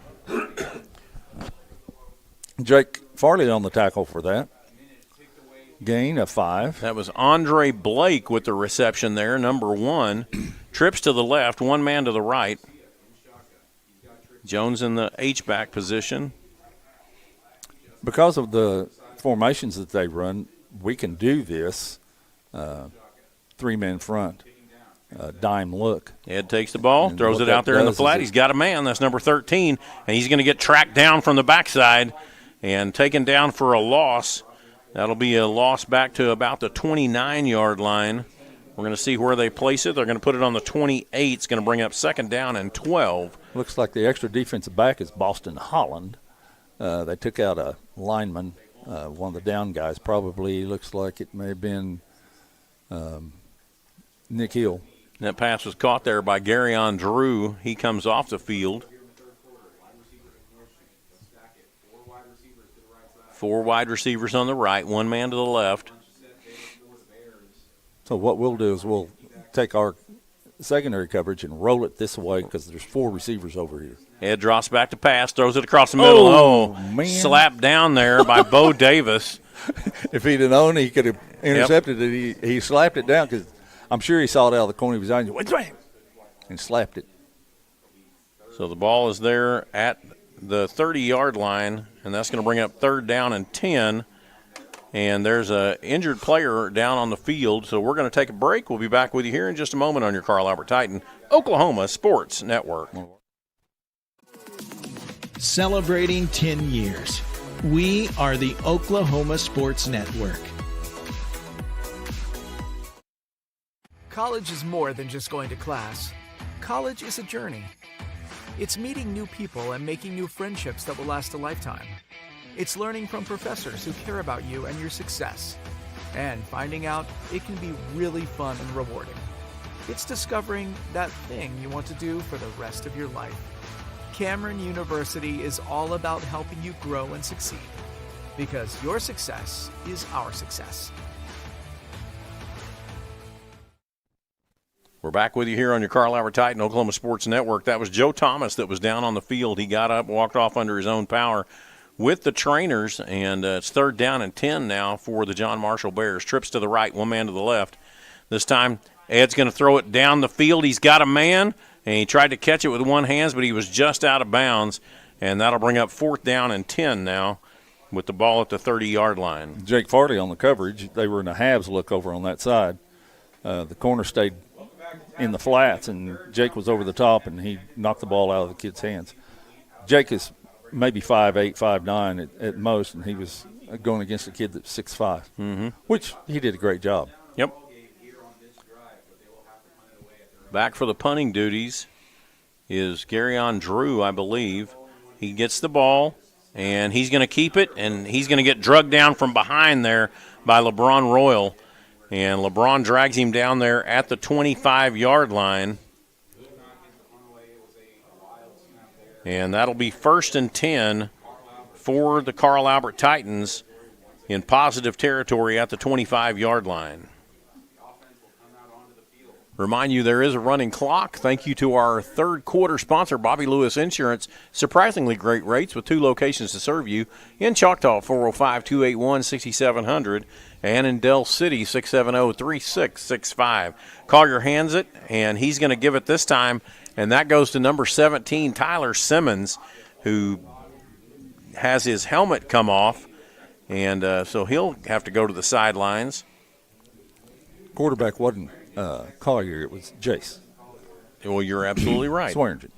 Jake Farley on the tackle for that. Gain of 5. That was Andre Blake with the reception there, number 1. Trips to the left, 1 man to the right. Jones in the H-back position. Because of the formations that they run, we can do this 3-man front. dime look. Ed takes the ball, And throws what it out that there in the does flat. is He's got a man. That's number 13, and he's going to get tracked down from the backside and taken down for a loss. That'll be a loss back to about the 29-yard line. We're going to see where they place it. They're going to put it on the 28. It's going to bring up 2nd down and 12. Looks like the extra defensive back is Boston Holland. They took out a lineman, one of the down guys. Probably looks like it may have been Nick Hill. And that pass was caught there by Garyon Drew. He comes off the field. 4 wide receivers on the right, 1 man to the left. So what we'll do is we'll take our secondary coverage and roll it this way because there's 4 receivers over here. Ed drops back to pass, throws it across the middle. Oh, man. Slapped down there by Bo Davis. If he'd have known, he could have intercepted it. He slapped it down because I'm sure he saw it out of the corner of his eye and slapped it. So the ball is there at the 30-yard line, and that's going to bring up 3rd down and 10. And there's an injured player down on the field, so we're going to take a break. We'll be back with you here in just a moment on your Carl Albert Titan Oklahoma Sports Network. Celebrating 10 years. We are the Oklahoma Sports Network. College is more than just going to class. College is a journey. It's meeting new people and making new friendships that will last a lifetime. It's learning from professors who care about you and your success. And finding out it can be really fun and rewarding. It's discovering that thing you want to do for the rest of your life. Cameron University is all about helping you grow and succeed. Because your success is our success. We're back with you here on your Carl Albert Titan Oklahoma Sports Network. That was Joe Thomas that was down on the field. He got up, walked off under his own power with the trainers, and it's 3rd down and 10 now for the John Marshall Bears. Trips to the right, 1 man to the left. This time, Ed's going to throw it down the field. He's got a man, and he tried to catch it with one hand, but he was just out of bounds, and that'll bring up 4th down and 10 now with the ball at the 30-yard line. Jake Farley on the coverage. They were in a halves look over on that side. The corner stayed in the flats, and Jake was over the top, and he knocked the ball out of the kid's hands. Jake is maybe 5'8", 5'9" at most, and he was going against a kid that's 6'5", which he did a great job. Yep. Back for the punting duties is Garyon Drew, I believe. He gets the ball, and he's going to keep it, and he's going to get drugged down from behind there by LeBron Royal. And LeBron drags him down there at the 25-yard line. And that'll be 1st and 10 for the Carl Albert Titans in positive territory at the 25-yard line. Remind you there is a running clock. Thank you to our 3rd quarter sponsor, Bobby Lewis Insurance. Surprisingly great rates with 2 locations to serve you. In Choctaw, 405-281-6700. And in Del City, 670-3665. Collier hands it, and he's going to give it this time. And that goes to number 17, Tyler Simmons, who has his helmet come off. And so he'll have to go to the sidelines. Quarterback wasn't Collier, it was Jace. Well, you're absolutely right. Swearingen.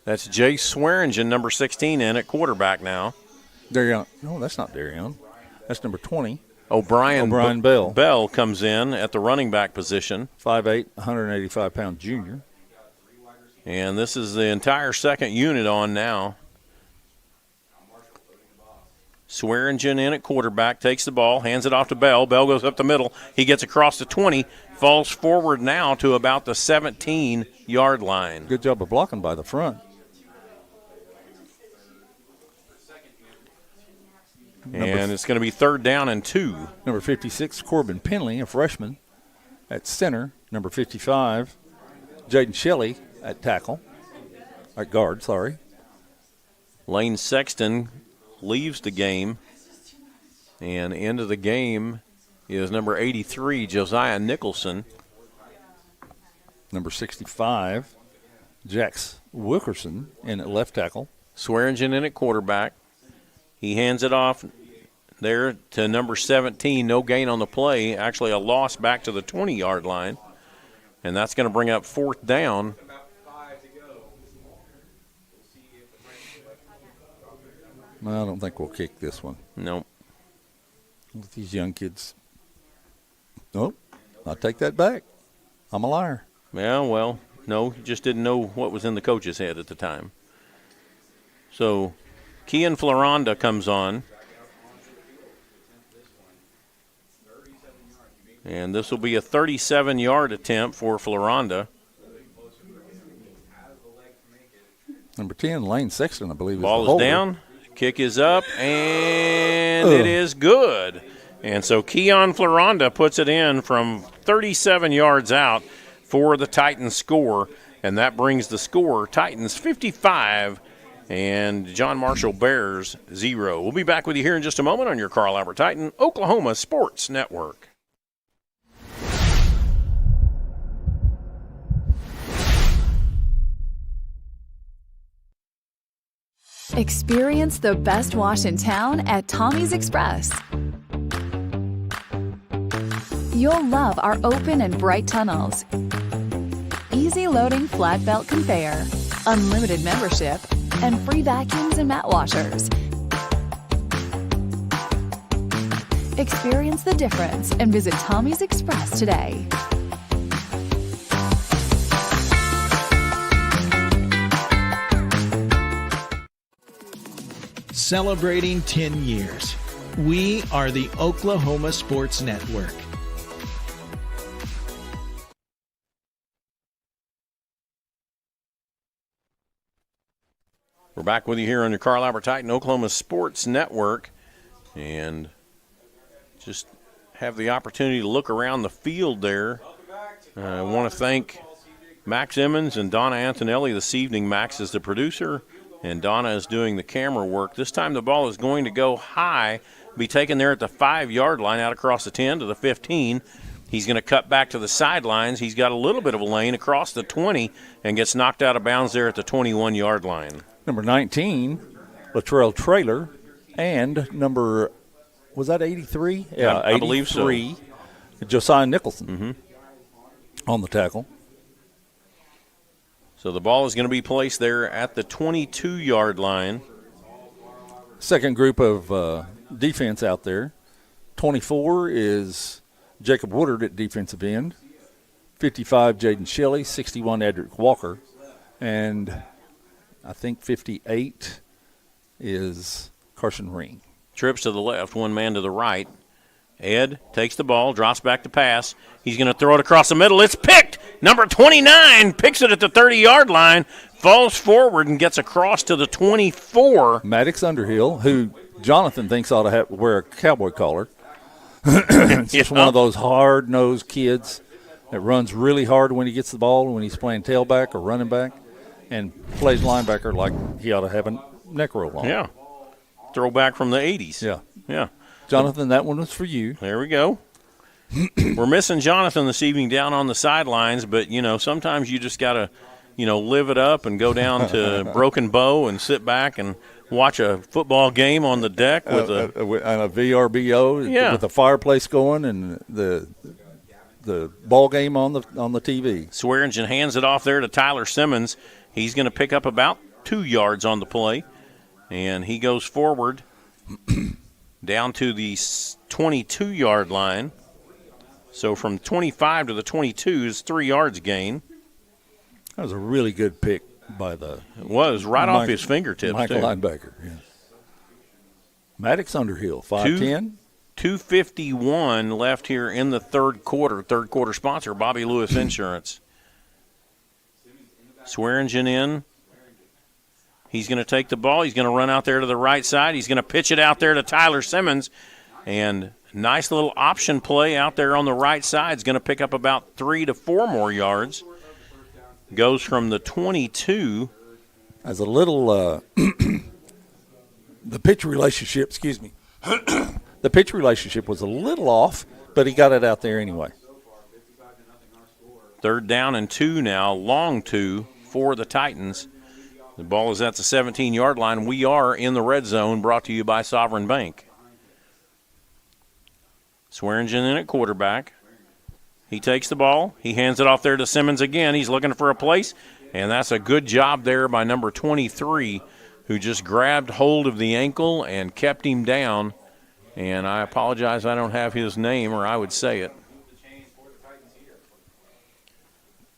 That's Jace Swearingen, number 16, in at quarterback now. Darion. No, that's not Darion. That's number 20. O'Brien Bell. Bell comes in at the running back position. 5'8", 185-pound junior. And this is the entire second unit on now. Swearingen in at quarterback, takes the ball, hands it off to Bell. Bell goes up the middle. He gets across the 20, falls forward now to about the 17-yard line. Good job of blocking by the front. And it's going to be 3rd down and 2. Number 56, Corbin Penley, a freshman at center. Number 55, Jaden Shelley at tackle. At guard, sorry. Lane Sexton leaves the game, and into the game is number 83, Josiah Nicholson. Number 65, Jax Wilkerson in at left tackle. Swearingen in at quarterback. He hands it off there to number 17. No gain on the play. Actually a loss back to the 20-yard line. and that's going to bring up 4th down. I don't think we'll kick this one. Nope. With these young kids. Nope. I'll take that back. I'm a liar. Yeah, well, no, you just didn't know what was in the coach's head at the time. So, Kian Floronda comes on. And this will be a 37-yard attempt for Floronda. Number 10, Lane Sexton, I believe, is Ball the holder. is down. Kick is up, and it is good. And so Keon Floronda puts it in from 37 yards out for the Titans score, and that brings the score Titans 55 and John Marshall Bears 0. We'll be back with you here in just a moment on your Carl Albert Titan Oklahoma Sports Network. Experience the best wash in town at Tommy's Express. You'll love our open and bright tunnels, easy loading flat belt conveyor, unlimited membership, and free vacuums and mat washers. Experience the difference and visit Tommy's Express today. Celebrating 10 years. We are the Oklahoma Sports Network. We're back with you here on your Carl Albert Titan Oklahoma Sports Network, and just have the opportunity to look around the field there. I want to thank Max Emmons and Donna Antonelli this evening. Max is the producer, and Donna is doing the camera work. This time the ball is going to go high, be taken there at the 5-yard line out across the 10 to the 15. He's going to cut back to the sidelines. He's got a little bit of a lane across the 20 and gets knocked out of bounds there at the 21-yard line. Number 19, Latrell Traylor, and number, was that 83? Yeah, I believe so. 83, Josiah Nicholson on the tackle. So the ball is going to be placed there at the 22-yard line. Second group of defense out there. 24 is Jacob Woodard at defensive end. 55, Jaden Shelley. 61, Edric Walker. And I think 58 is Carson Ring. Trips to the left, one man to the right. Ed takes the ball, drops back to pass. He's going to throw it across the middle. It's picked. Number 29 picks it at the 30-yard line, falls forward and gets across to the 24. Maddox Underhill, who Jonathan thinks ought to wear a cowboy collar. It's just one of those hard-nosed kids that runs really hard when he gets the ball, when he's playing tailback or running back, and plays linebacker like he ought to have a neck roll on. Yeah. Throwback from the 80s. Yeah. Yeah. Jonathan, that one was for you. There we go. We're missing Jonathan this evening down on the sidelines, but, sometimes you just got to, live it up and go down to Broken Bow and sit back and watch a football game on the deck with a VRBO with a fireplace going and the ball game on the TV. Swearingen hands it off there to Tyler Simmons. He's going to pick up about 2 yards on the play, and he goes forward down to the 22-yard line. So from 25 to the 22 is 3 yards gain. That was a really good pick by It was right off his fingertips, Michael too. linebacker. Yeah. Maddox Underhill, 5'10". 2:51 left here in the third quarter. Third quarter sponsor, Bobby Lewis Insurance. Swearingen in. He's going to take the ball. He's going to run out there to the right side. He's going to pitch it out there to Tyler Simmons. And nice little option play out there on the right side. Is going to pick up about 3 to 4 more yards. Goes from the 22. As a little the pitch relationship, the pitch relationship was a little off, but he got it out there anyway. 3rd down and 2 now, long 2 for the Titans. The ball is at the 17-yard line. We are in the red zone, brought to you by Sovereign Bank. Swearingen in at quarterback. He takes the ball. He hands it off there to Simmons again. He's looking for a place, and that's a good job there by number 23, who just grabbed hold of the ankle and kept him down. And I apologize, I don't have his name, or I would say it.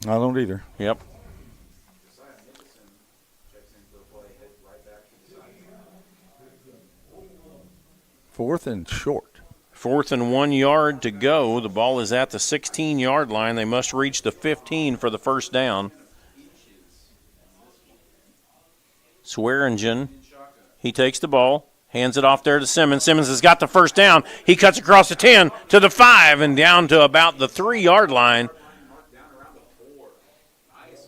I don't either. Yep. Fourth and short. 4th and 1 yard to go. The ball is at the 16-yard line. They must reach the 15 for the first down. Swearingen, he takes the ball, hands it off there to Simmons. Simmons has got the first down. He cuts across the 10 to the 5 and down to about the 3-yard line.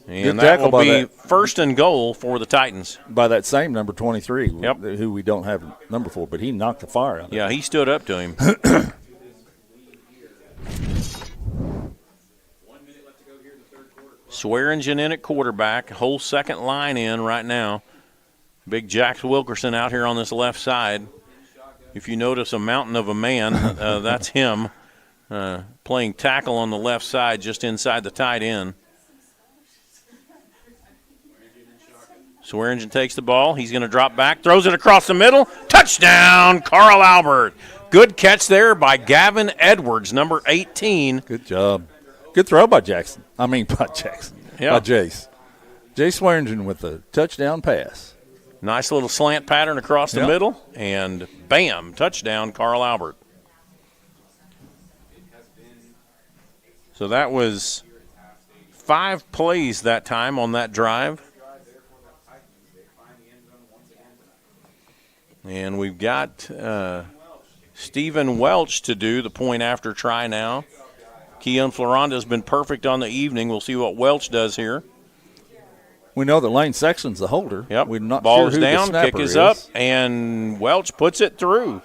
And that will be first and goal for the Titans. By that same number 23, who we don't have a number for, but he knocked the fire out of Yeah, he stood up to him. Swearingen in at quarterback, whole second line in right now. Big Jax Wilkerson out here on this left side. If you notice a mountain of a man, that's him playing tackle on the left side just inside the tight end. Swearingen takes the ball. He's going to drop back, throws it across the middle. Touchdown, Carl Albert. Good catch there by Gavin Edwards, number 18. Good job. Good throw by Jackson. By Jackson. Yeah. By Jace. Jace Swearingen with a touchdown pass. Nice little slant pattern across the middle, and bam, touchdown, Carl Albert. So that was 5 plays that time on that drive. And we've got Stephen Welch to do the point after try now. Keon Floranda has been perfect on the evening. We'll see what Welch does here. We know that Lane Sexton's the holder. Yep. We're not Ball's sure who down, the snapper kick is up, and Welch puts it through.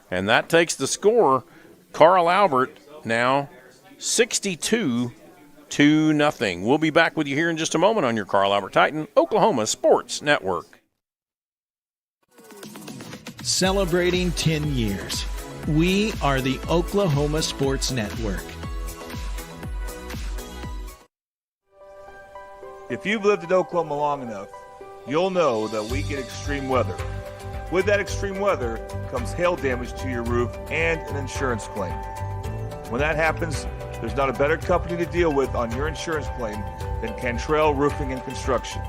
And that takes the score. Carl Albert now 62-0. We'll be back with you here in just a moment on your Carl Albert Titan Oklahoma Sports Network. Celebrating 10 years. We are the Oklahoma Sports Network. If you've lived in Oklahoma long enough, you'll know that we get extreme weather. With that extreme weather comes hail damage to your roof and an insurance claim. When that happens, there's not a better company to deal with on your insurance claim than Cantrell Roofing and Construction.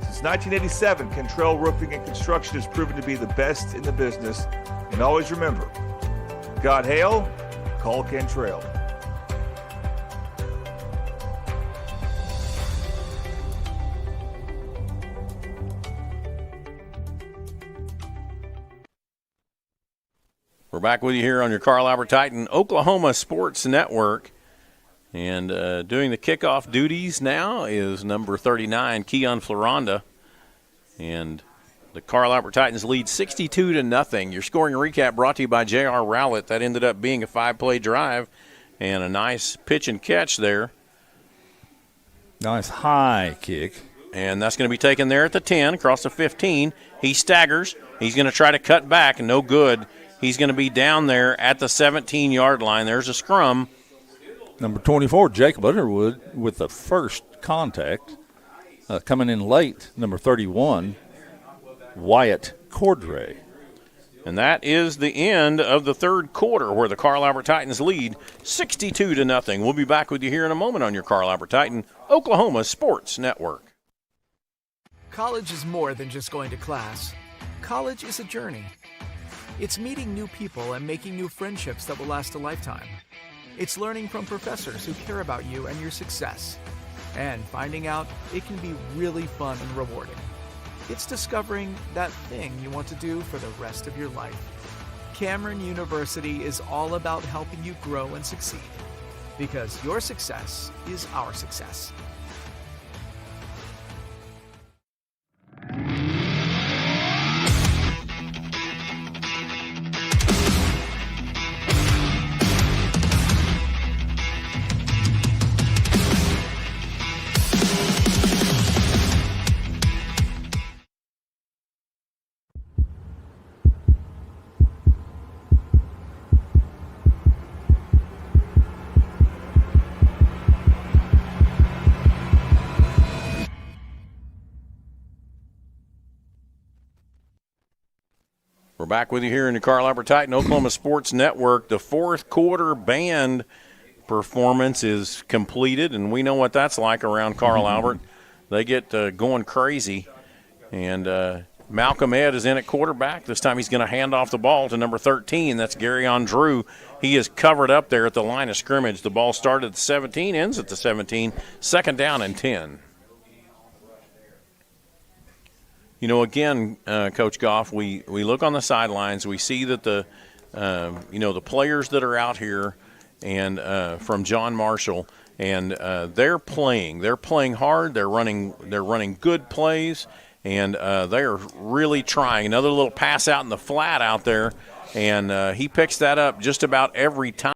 Since 1987, Cantrell Roofing and Construction has proven to be the best in the business. And always remember, got hail? Call Cantrell. We're back with you here on your Carl Albert Titan Oklahoma Sports Network. And doing the kickoff duties now is number 39, Keon Floranda. And the Carl Albert Titans lead 62-0. Your scoring recap brought to you by J.R. Rowlett. That ended up being a 5-play drive and a nice pitch and catch there. Nice high kick. And that's going to be taken there at the 10, across the 15. He staggers. He's going to try to cut back, and no good. He's going to be down there at the 17-yard line. There's a scrum. Number 24, Jacob Underwood with the first contact. Coming in late, number 31, Wyatt Cordray. And that is the end of the third quarter where the Carl Albert Titans lead 62-0. We'll be back with you here in a moment on your Carl Albert Titan Oklahoma Sports Network. College is more than just going to class. College is a journey. It's meeting new people and making new friendships that will last a lifetime. It's learning from professors who care about you and your success. And finding out it can be really fun and rewarding. It's discovering that thing you want to do for the rest of your life. Cameron University is all about helping you grow and succeed. Because your success is our success. back with you here in the Carl Albert Titan Oklahoma Sports Network. The fourth quarter band performance is completed, and we know what that's like around Carl Albert. They get going crazy, and Malcolm Ed is in at quarterback. This time he's going to hand off the ball to number 13. That's Gary Andrew. He is covered up there at the line of scrimmage. The ball started at the 17, ends at the 17. Second down and 10. You know, again, Coach Goff, we look on the sidelines. We see that the players that are out here and from John Marshall, and they're playing hard. They're running good plays, and they are really trying. Another little pass out in the flat out there, and he picks that up just about every time.